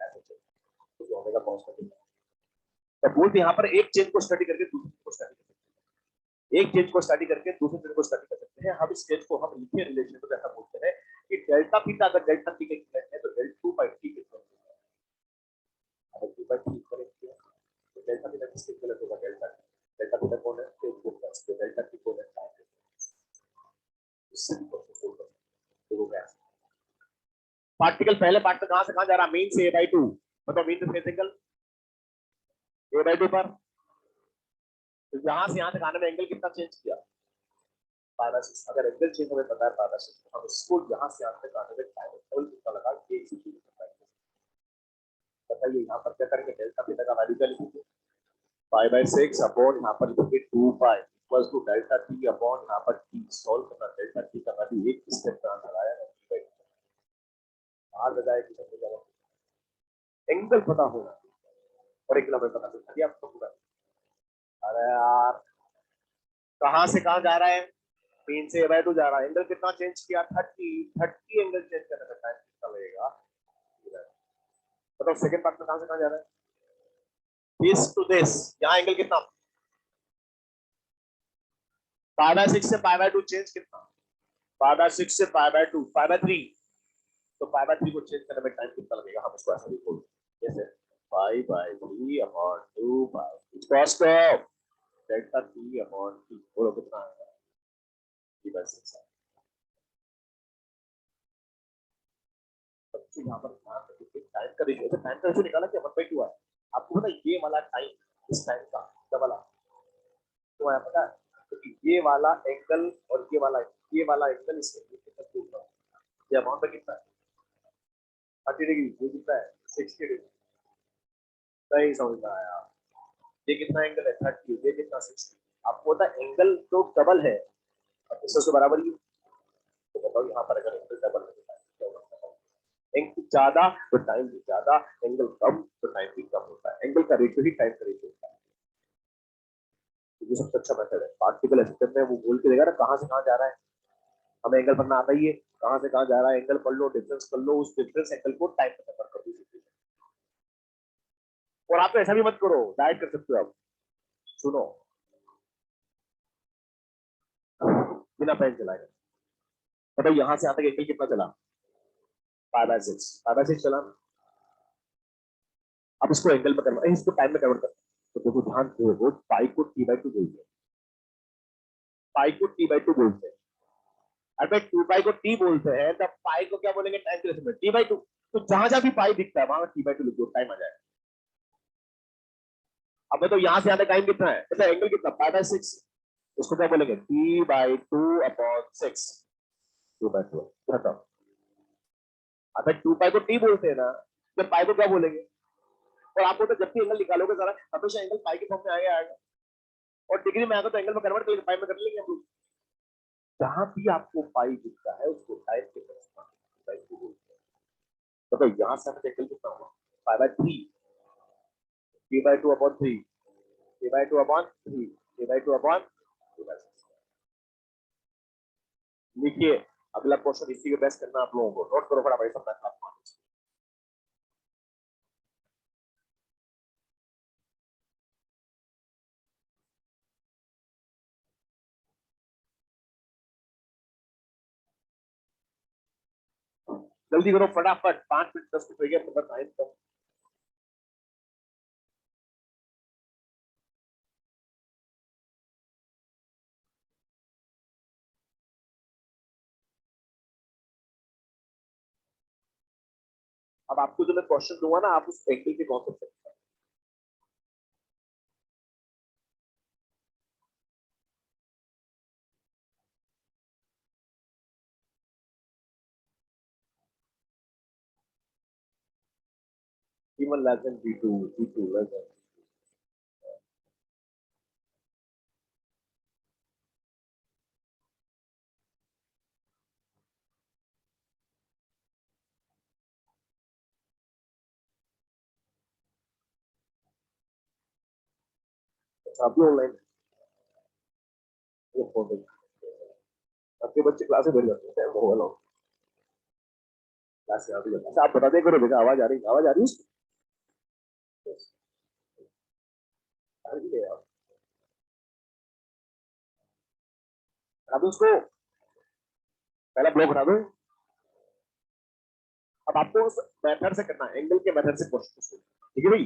बोलते यहाँ पर एक चेन को स्टडी करके दूसरे को स्टडी कर सकते हैं, एक चेन को स्टडी करके दूसरे चेन को स्टडी कर सकते हैं। हम इस चेन को हम लिखे रिलेशन को ऐसा बोलते हैं कि डेल्टा थीटा अगर डेल्टा टी का इक्विवेलेंट है तो डेल्टा 2 बाई टी के इक्विवेलेंट है। अगर 2 बाई टी इक्विवेलेंट है तो डेल्टा थीटा किसके इक्विवेलेंट होगा? Delta T. डेल्टा थीटा कौन है? फेज को प्लस तो डेल्टा टी कौन है? Time difference. इससे भी क्वेश्चन सोल्व कर सकते हो। देखो पार्टिकल पहले पार्ट में कहां से कहां जा रहा है? मीन से a/2। मतलब मीन से फेज एंगल a/2 पर, तो यहां से यहां तक आने में एंगल कितना चेंज किया? पाइबासिस। अगर एंगल चेंज हमें पता है पाइबासिस, तो हम इसको यहां से यहां तक आने में टाइम एंगल कितना लगा ये इसी चीज को बताइए। यहां पर क्या करेंगे? डेल्टा थीटा का वैल्यू क्या लिखेंगे? पाई बाय 6 अपॉन यहां पर लिखेंगे 2 pi equals to delta t upon यहां पर टी। सॉल्व करना, डेल्टा टी का वैल्यू एक स्टेप का आंसर आया है। बाहर लगाए कि सबसे ज्यादा एंगल पता होगा और एक हमें पता चल गया आपको पूरा। अरे यार कहां से कहां जा रहा है? मीन से a/2 जा रहा है। एंगल कितना चेंज किया? 30 एंगल चेंज करने में टाइम कितना लगेगा? बताओ सेकंड पार्ट में कहां से कहां जा रहा है? This to this. यहां एंगल कितना? पाई बाय 6 से पाई बाय 2 चेंज कितना? पाई बाय 6 से पाई बाय 2 पाई बाय 3। तो पाई बाय 3 को चेंज करने में टाइम कितना लगेगा? हम इसको ऐसा भी बोलते हैं जैसे pi by 3 upon 2 pi cos of delta t upon t. बोलो कितना आएगा? T by 6। बच्चों यहाँ पर ध्यान रखिए टाइम का रेशियो। टाइम का रेशियो निकाला क्या? 1/2 है। आपको पता है ये वाला टाइम इस टाइम का डबल आ तो यहाँ पता है, क्योंकि ये वाला एंगल और ये वाला एंगल इसके कितना दूर है? ये अमाउंट में कितना है? 30 डिग्री। ये कितना है? 60 डिग्री। सही समझ में आया। ये कितना एंगल है? 30। ये कितना? 60। आपको पता है एंगल तो डबल है और इससे तो बराबर ही। तो बताओ यहाँ पर अगर एंगल डबल है एंगल ज्यादा तो टाइम भी ज्यादा, एंगल कम तो टाइम भी कम होता है। एंगल का रेशियो ही टाइम का रेशियो होता है। ये सबसे अच्छा मेथड है। पार्टिकल एसिस्टेंट में वो बोल के देगा ना कहां से कहां जा रहा है। हमें एंगल पढ़ना आता ही है, कहां से कहां जा रहा है एंगल पढ़ लो, डिफरेंस कर लो, उस डिफरेंस एंगल को टाइम में कन्वर्ट कर दो। और आप तो ऐसा भी मत करो, डायरेक्ट कर सकते हो आप। सुनो बिना पेन चलाए मतलब यहां से यहां तक एंगल कितना चला? पाई बाय 6। पाई बाय 6 चला। अब इसको एंगल में कन्वर्ट, इसको टाइम में कन्वर्ट कर। तो देखो ध्यान दो, पाई को टी बाई 2 बोलते हैं। पाई को टी बाई 2 बोलते हैं। अगर 2 पाई को टी बोलते हैं तब पाई को क्या बोलेंगे? टाइम के रेशियो में टी बाई 2। तो जहां जहां भी पाई दिखता है वहां टी बाई 2 लिख दो, टाइम आ जाएगा। अब तो यहां से आने टाइम कितना है? मतलब एंगल कितना? Pi by 6। उसको क्या बोलेंगे? T by 2 upon 6। 2 बाई 2 खत्म। अगर 2 पाई को टी बोलते हैं ना तो पाई को क्या बोलेंगे? और आपको तो जब भी एंगल निकालोगे जरा हमेशा एंगल पाई के फॉर्म में आएगा। और डिग्री में आएगा तो एंगल में कन्वर्ट कर लेंगे, पाई में कर लेंगे हम लोग। जहां भी आपको पाई दिखता है उसको टाइम के फॉर्म में बोलते हैं। तो यहाँ से हमें एंगल कितना होगा? पाई by 3। T by 2 upon 3। T by 2 upon 3। T by 2 upon 2/6। लिखिए अगला क्वेश्चन इसी पे बेस करना आप लोगों को। नोट करो फटाफट सब मैथ आपको। जल्दी करो फटाफट, 5 मिनट 10 मिनट हो गया अपना टाइम तो। अब आपको जो मैं क्वेश्चन दूंगा ना आप उस एंगल के कॉन्सेप्ट से even less than b2 b2 less than। अभी ऑनलाइन ये फोन आपके बच्चे क्लास में भेज जाते हैं वो वाला क्लास से आते हैं। अच्छा आप बता दे करो बेटा, आवाज आ रही है? आवाज आ रही है? अरे यार, हटा दो उसको, पहला ब्लॉक हटा दो। अब आपको उस मेथड से करना है, एंगल के मेथड से क्वेश्चन, ठीक है भाई।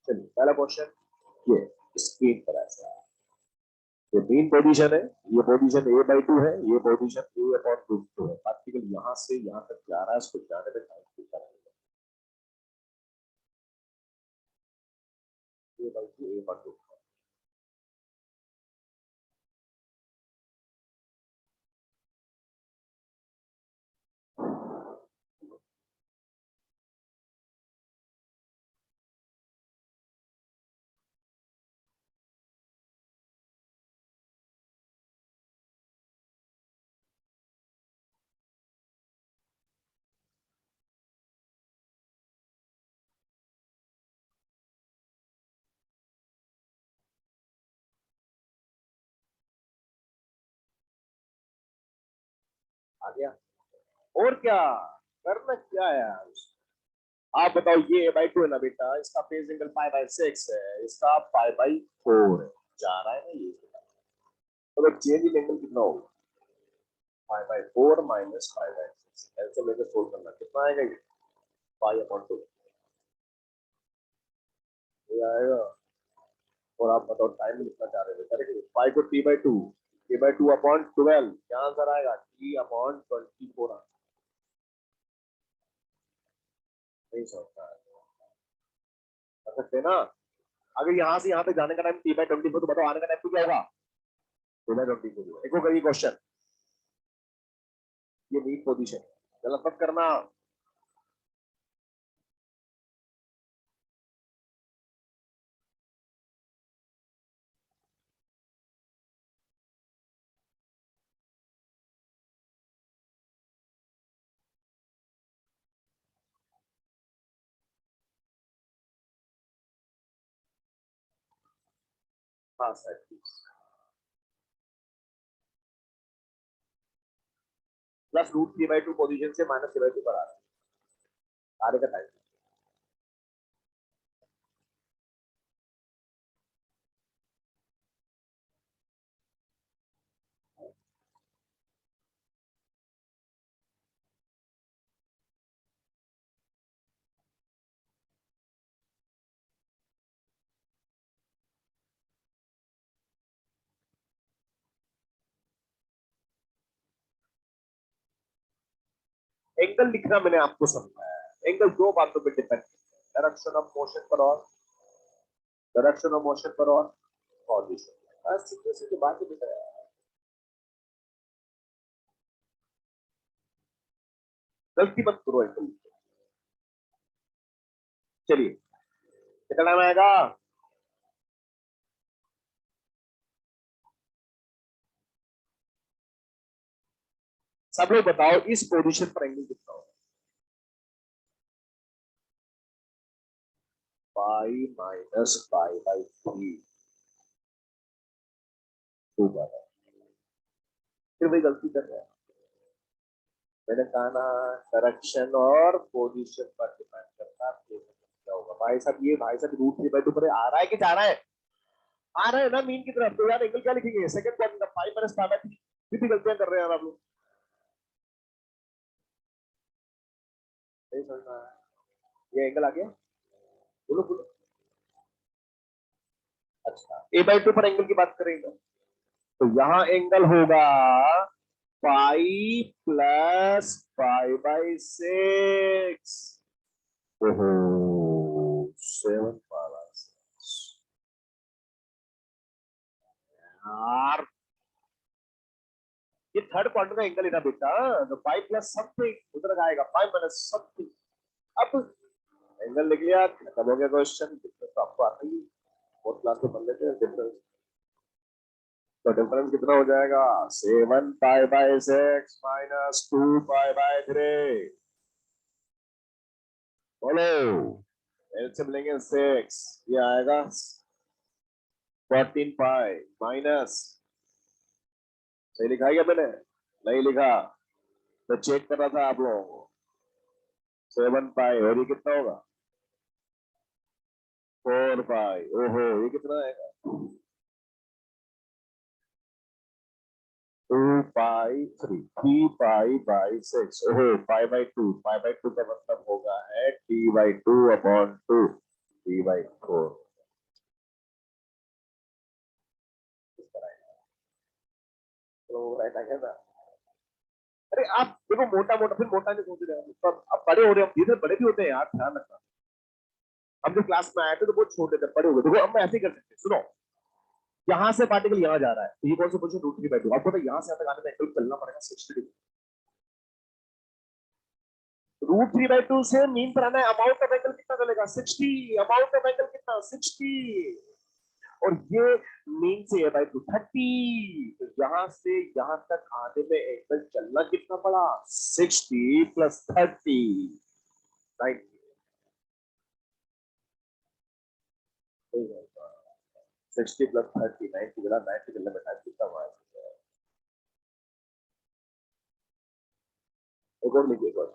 चलिए पहला क्वेश्चन ये स्क्रीन पर ऐसा है, ये मेन पोजीशन है, ये पोजीशन a/2 है, ये पोजीशन a/√2 है। पार्टिकल यहां से यहां तक जा रहा है, इसको जाने में टाइम कितना लगेगा? a/2 a/2। आ गया? और क्या करना, क्या है यार? आप बताओ, ये a/2 है ना बेटा, इसका फेज एंगल π/6 है, इसका π/4 है, जा रहा है ना ये। तो चेंज इन एंगल कितना होगा? π/4 माइनस π/6, ऐसे लेकर सोल्व करना, कितना आएगा ये? π/2 ये आएगा। और आप बताओ टाइम कितना चाह रहे थे? करेक्ट, पाई को t/2, t/2/12, क्या आंसर आएगा? t/24। नहीं सोचता है, कर सकते हैं ना? अगर यहाँ से यहाँ पे जाने का टाइम t/24, तो बताओ आने का टाइम क्या होगा? t/24। एक और करिए क्वेश्चन, ये मीन पोजीशन, गलत मत करना। हाँ सर, प्लस √3/2 पोजीशन से माइनस t/2 पर आ रहा है, आने का टाइम। एंगल लिखना मैंने आपको समझाया है, एंगल दो बातों पर डिपेंड है, डायरेक्शन ऑफ मोशन पर और डायरेक्शन ऑफ मोशन पर और पोजीशन, बस सीधे सीधे बात ही बताया। गलती मत करो एंगल। चलिए कितना टाइम आएगा? सब लोग बताओ इस पोजीशन पर एंगल कितना होगा? पाई माइनस π/3 होगा। फिर वही गलती कर रहे हैं, मैंने कहा ना, डायरेक्शन और पोजीशन पर डिपेंड करता है क्या होगा। भाई साहब, ये भाई साहब √3/2 पर आ रहा है कि जा रहा है? आ रहा है ना मीन की तरफ, तो यार एंगल क्या लिखेंगे? Second quadrant pi minus π/3। कितनी गलतियां कर रहे हैं आप लोग, नहीं समझ रहा है। ये एंगल आ गया, बोलो बोलो। अच्छा, a/2 पर एंगल की बात करेंगे, तो यहाँ एंगल होगा पाई प्लस π/6। ओहो, 7/6 यार। ये थर्ड क्वार्टर का एंगल है ना बेटा, तो पाई प्लस समथिंग उधर का आएगा, पाई माइनस समथिंग। अब एंगल लिख लिया, खत्म हो गया क्वेश्चन। डिफरेंस तो आपको आता ही है, फोर्थ क्लास में पढ़ लेते हैं डिफरेंस। तो डिफरेंस कितना हो जाएगा? 7π/6 माइनस 2π/3। बोलो, एलसीएम लेंगे 6, ये आएगा 14π माइनस, सही लिखा है क्या मैंने? नहीं लिखा तो चेक कर रहा था आप लोगों को। 7π और ये कितना होगा? 4 पाई, ओहो ये कितना आएगा? 2 पाई 3 पाई/6, ओहो पाई/2, पाई/2 का मतलब होगा है t/2/2, t/4। तो राइट आ गया ना। अरे आप देखो मोटा मोटा, फिर मोटा नहीं सोच रहे हैं तो अब बड़े हो रहे हैं, धीरे बड़े भी होते हैं यार, ध्यान रखना। हम जो क्लास में आए थे तो बहुत छोटे थे, बड़े हो गए। देखो अब मैं ऐसे ही कर सकते, सुनो, यहाँ से पार्टिकल यहाँ जा रहा है तो ये कौन सा पोजीशन, √3/2। आपको तो यहाँ से यहाँ तक आने में एंगल चलना पड़ेगा 60 डिग्री। √3/2 से मीन पर आना है, अमाउंट ऑफ एंगल कितना चलेगा? 60। अमाउंट ऑफ एंगल कितना? 60। और ये मीन से है बाई 230, तो यहाँ से यहाँ तक आने में एंगल चलना कितना पड़ा? 60 + 30, 90। 60 + 30, 90 मिला, 90 मिलने में टाइम कितना हुआ? एक और लिखिए, एक और।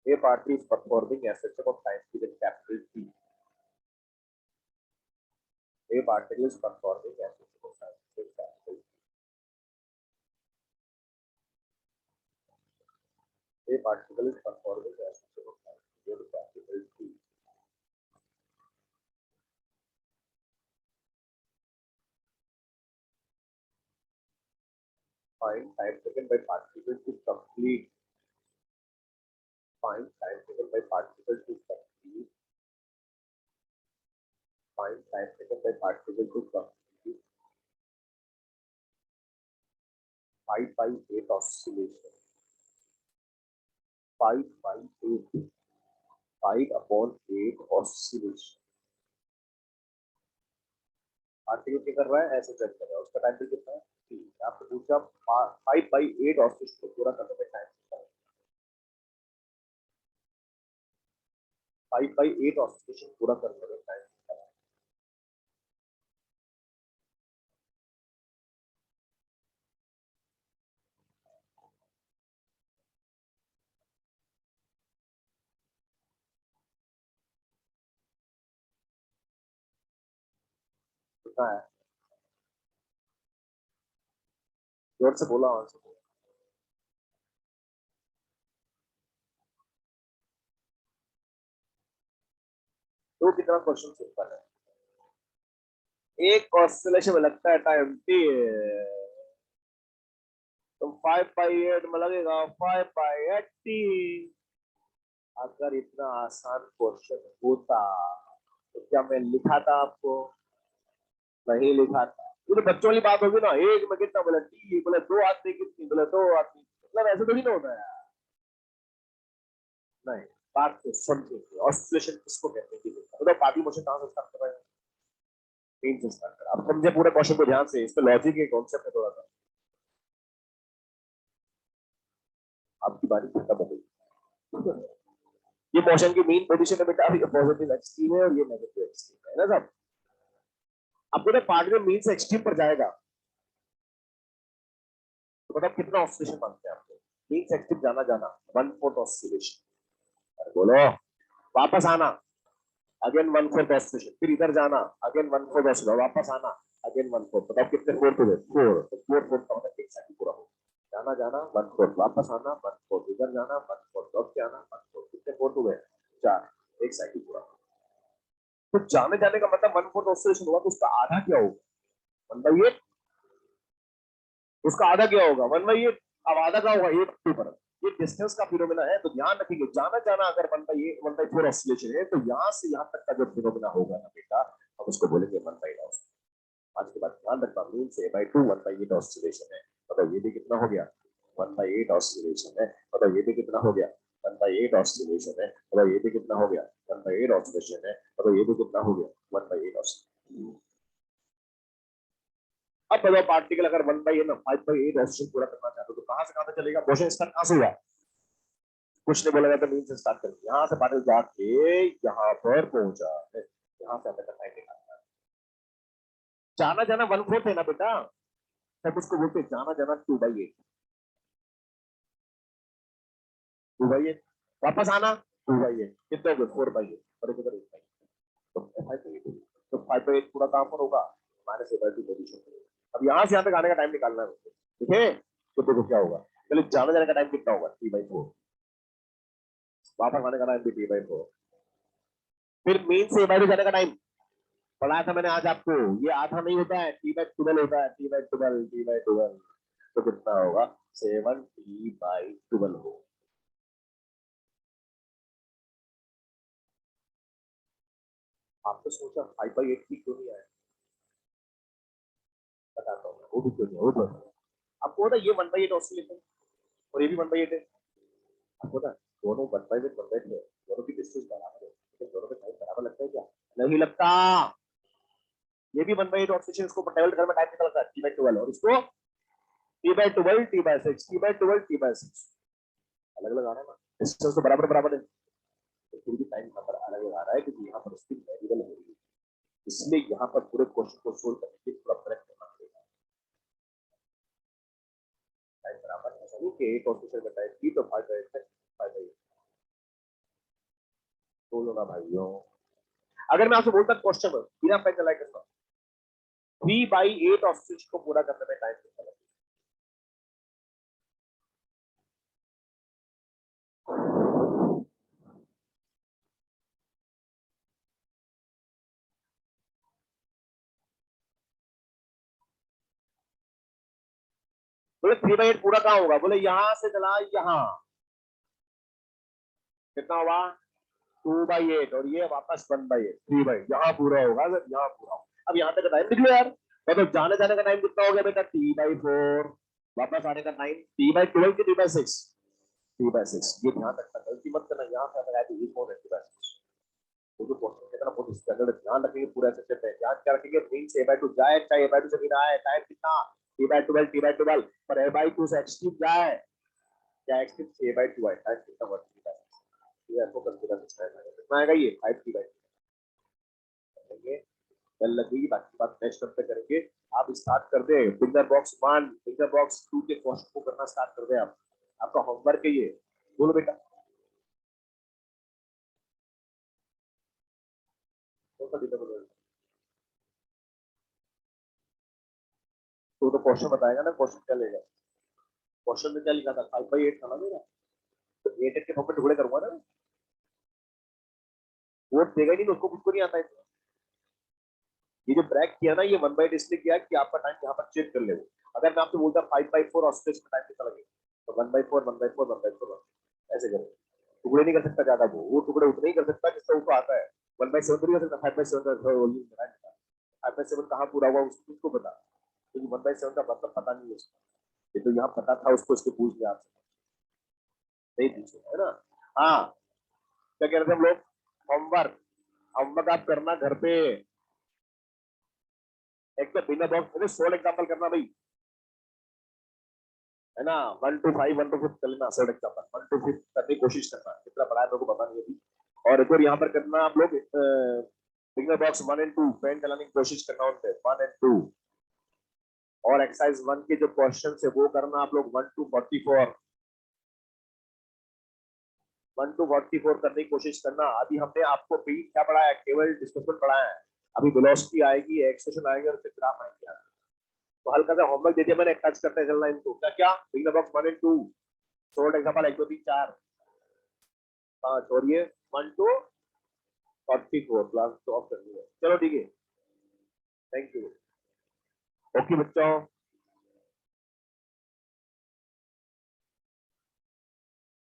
A party is performing a section of time period capital T. A particle is performing a section of time period capital T. A particle is performing a section of time period capital T. Find time taken by particle to complete. Find time taken by particle to complete. Find time taken by particle to complete 5/8 oscillation. 5/8. 5/8 oscillation. Particle क्या कर रहा है? ऐसे check कर रहा है, उसका time period कितना है? आपको पूछा 5/8 ऑस्सिलेशन को पूरा करने में टाइम कितना है? 5/8 ऑस्सिलेशन पूरा करने में टाइम कितना है? कितना है? जोर से बोला आंसर। तो कितना क्वेश्चन सिंपल है। एक ऑस्सिलेशन में लगता है टाइम टी, तो 5/8 में लगेगा 5/80। अगर इतना आसान क्वेश्चन होता तो क्या मैं लिखा था आपको? नहीं लिखा था। ये तो बच्चों वाली बात होगी ना, एक में कितना बोला टी, बोले 2 आदमी कितनी, बोले 2 आदमी, मतलब ऐसे थोड़ी ना होता है यार। नहीं, बात को समझिए, ऑस्सिलेशन किसको कहते हैं? मतलब पार्टी मोशन कहां से स्टार्ट कर रहे हैं? तीन से स्टार्ट कर। अब समझे पूरे क्वेश्चन को ध्यान से, इसमें लॉजिक के कॉन्सेप्ट है थोड़ा सा। आपकी बारी खत्म हो गई। ये मोशन की मेन पोजीशन है बेटा, ये पॉजिटिव एक्सट्रीम है और ये नेगेटिव एक्सट्रीम है ना साहब। अब पूरे पार्ट में मीन से एक्सट्रीम पर जाएगा तो मतलब कितना ऑस्सिलेशन मानते हैं आपको? मीन से एक्सट्रीम जाना जाना 1/4 ऑस्सिलेशन। बोलो। वापस आना, अगेन 1/4 ऑस्सिलेशन। फिर इधर जाना, अगेन 1/4 ऑस्सिलेशन। वापस आना, अगेन 1/4। बताओ कितने फोर्थ हुए? 4। तो 4/4 का मतलब एक साइकिल पूरा हो। जाना जाना 1/4, वापस आना 1/4, इधर जाना 1/4, लौट के आना 1/4। कितने फोर्थ हुए? 4। एक साइकिल पूरा। तो जाने जाने का मतलब 1/4 ऑस्सिलेशन हुआ, तो उसका आधा क्या होगा? 1/8। उसका आधा क्या होगा? 1/8। अब आधा क्या होगा? 8 पर। ये डिस्टेंस का फिनोमेना है, तो ध्यान रखेंगे, जाना जाना अगर 1/8 1/4 ऑस्सिलेशन है, तो यहाँ से यहाँ तक का जो फिनोमेना होगा ना बेटा, हम उसको बोलेंगे 1/8 ऑस्सिलेशन। आज के बाद ध्यान रखना, मीन से A/2 1/8 ऑस्सिलेशन है, मतलब ये भी कितना हो गया? 1/8 ऑस्सिलेशन है। मतलब ये भी कितना हो गया? 1/8 ऑस्सिलेशन है। मतलब ये भी कितना हो गया? 1/8 ऑस्सिलेशन है। मतलब ये भी कितना हो गया? 1/8 ऑस्सिलेशन। अब बताओ, पार्टिकल अगर 1/8 ना 5/8 ऑस्सिलेशन पूरा करना चाहते हो तो कहां से कहां तक चलेगा? मोशन स्टार्ट कहां से हुआ? कुछ ने बोला जाता मीन से स्टार्ट करके, यहाँ से पार्टिकल जाके यहाँ पर पहुंचा है, यहाँ से हमें टाइम निकालना है। जाना जाना 1/4 है ना बेटा, तब उसको बोलते हैं जाना जाना 2/8। 2/8 वापस आना 2/8 कितने हो गए 4/8 और इधर 8/8 तो 5/8 तो 5/8 पूरा काम पर होगा -a/2 पोजीशन। अब यहाँ से यहाँ तक आने का टाइम निकालना है ठीक है। तो देखो क्या होगा चलो जाने जाने का टाइम कितना होगा 3/4 वापस आने का टाइम भी 3/4 फिर मेन से a/2 जाने का टाइम पढ़ाया था मैंने आज आपको ये आधा नहीं होता है t/12 होता है t/12 तो कितना होगा 7t/12 हो आपने सोचा 5/8 की क्यों नहीं आया बताता हूँ वो भी क्यों नहीं वो आपको होता ये 1/8 ऑस्ट्रेलियन और ये भी 1/8 है आपको ना दोनों 1/8 1/8 है दोनों की डिस्टेंस बराबर है लेकिन दोनों में टाइम बराबर लगता है क्या नहीं लगता ये भी 1/8 ऑस्ट्रेलियन इसको ट्रेवल करने में टाइम निकलता है t/12 और इसको t/12 t/6 t/12 t/6 अलग अलग आ रहा है ना डिस्टेंस तो बराबर बराबर है तो फिर भी टाइम नंबर अलग अलग आ रहा है क्योंकि यहाँ पर उसकी वेरिएबल हो रही है इसलिए यहाँ पर पूरे क्वेश्चन को सोल्व करने के लिए पूरा करेक्ट करना पड़ेगा टाइम बराबर ऐसा नहीं कि एक ऑफिसर का टाइम की तो 5/8 5/8 बोलो ना भाइयों अगर मैं आपसे बोलता क्वेश्चन बिना पेन चलाए करता 3/8 ऑफिस को पूरा करने में टाइम कितना लगेगा बोले 3/8 पूरा कहाँ होगा बोले यहाँ से चला यहाँ कितना होगा 2/8 और ये वापस 1/8 3/8 यहाँ पूरा होगा यहाँ पूरा होगा अब यहाँ तक का टाइम निकलो यार तो जाने जाने का टाइम कितना हो गया बेटा t/4 वापस आने का टाइम t/12 की t/6 t/6 ये ध्यान रखना गलती मत करना यहाँ से आया तो ये कौन है t/6 वो जो क्वेश्चन कहता ना बहुत स्टैंडर्ड ध्यान रखेंगे पूरा सेट है ध्यान क्या रखेंगे मींस a/2 जाए चाहे a/2 से बिना आए टाइम कितना t/12 पर a/2 से एक्सट्रीम जाए क्या एक्सट्रीम से a/2 आए टाइम कितना हुआ ये आपको कंसीडर करना है कितना आएगा ये 5t/2 करेंगे कल लगेगी बाकी बात नेक्स्ट पे करेंगे आप स्टार्ट कर दे फिंगर बॉक्स 1 फिंगर बॉक्स 2 के क्वेश्चन को करना स्टार्ट कर दे आप आपका होमवर्क है ये बोलो बेटा तो क्वेश्चन बताएगा ना क्वेश्चन क्या लेगा क्वेश्चन में क्या लिखा था 5/8 था ना मेरा तो 8 के फॉर्म में टुकड़े करूंगा ना वो देगा नहीं उसको कुछ को नहीं आता है ये जो ब्रैक किया ना ये 1/8 इसलिए किया कि आपका टाइम यहाँ पर चेक कर ले अगर मैं आपसे बोलता 5/4 ऑस्ट्रेलिया में टाइम कितना लगेगा तो 1/4 1/4 1/4 ऐसे करें टुकड़े नहीं कर सकता ज्यादा वो टुकड़े उतने ही कर सकता जिससे उसको आता है 1/7 नहीं कर सकता 5/7 5/7 कहाँ पूरा हुआ उसको पता क्योंकि 1/7 का मतलब पता नहीं है उसको ये तो यहाँ पता था उसको इसके पूछ लिया आपसे नहीं पूछे है ना हाँ क्या कह रहे थे हम लोग होमवर्क होमवर्क आप करना घर पे एक तो बिना बॉक्स में 16 एग्जाम्पल करना भाई है ना 1 to 5 1 to 5 चलना 16 एग्जाम्पल 1 to 5 करने की कोशिश करना कितना पढ़ा है मेरे को पता नहीं अभी और एक और यहाँ पर करना आप लोग बिगनर बॉक्स 1 and 2 फैन चलाने की कोशिश करना उनपे 1 and 2 और एक्सरसाइज 1 के जो क्वेश्चन है वो करना आप लोग 1 to 44 1 to 44 करने की कोशिश करना अभी हमने आपको बीट क्या पढ़ाया केवल डिस्कशन पढ़ाया है अभी वेलोसिटी आएगी एक्सप्रेशन आएगी और फिर ग्राफ आएंगे तो हल्का सा होमवर्क दे दिया मैंने टच करते चलना इनको क्या क्या beginner box 1 and 2 short example 1 2 3 4 5 और ये 1 to 44 क्लास तो ऑफ कर दिया चलो ठीक है थैंक यू ओके बच्चों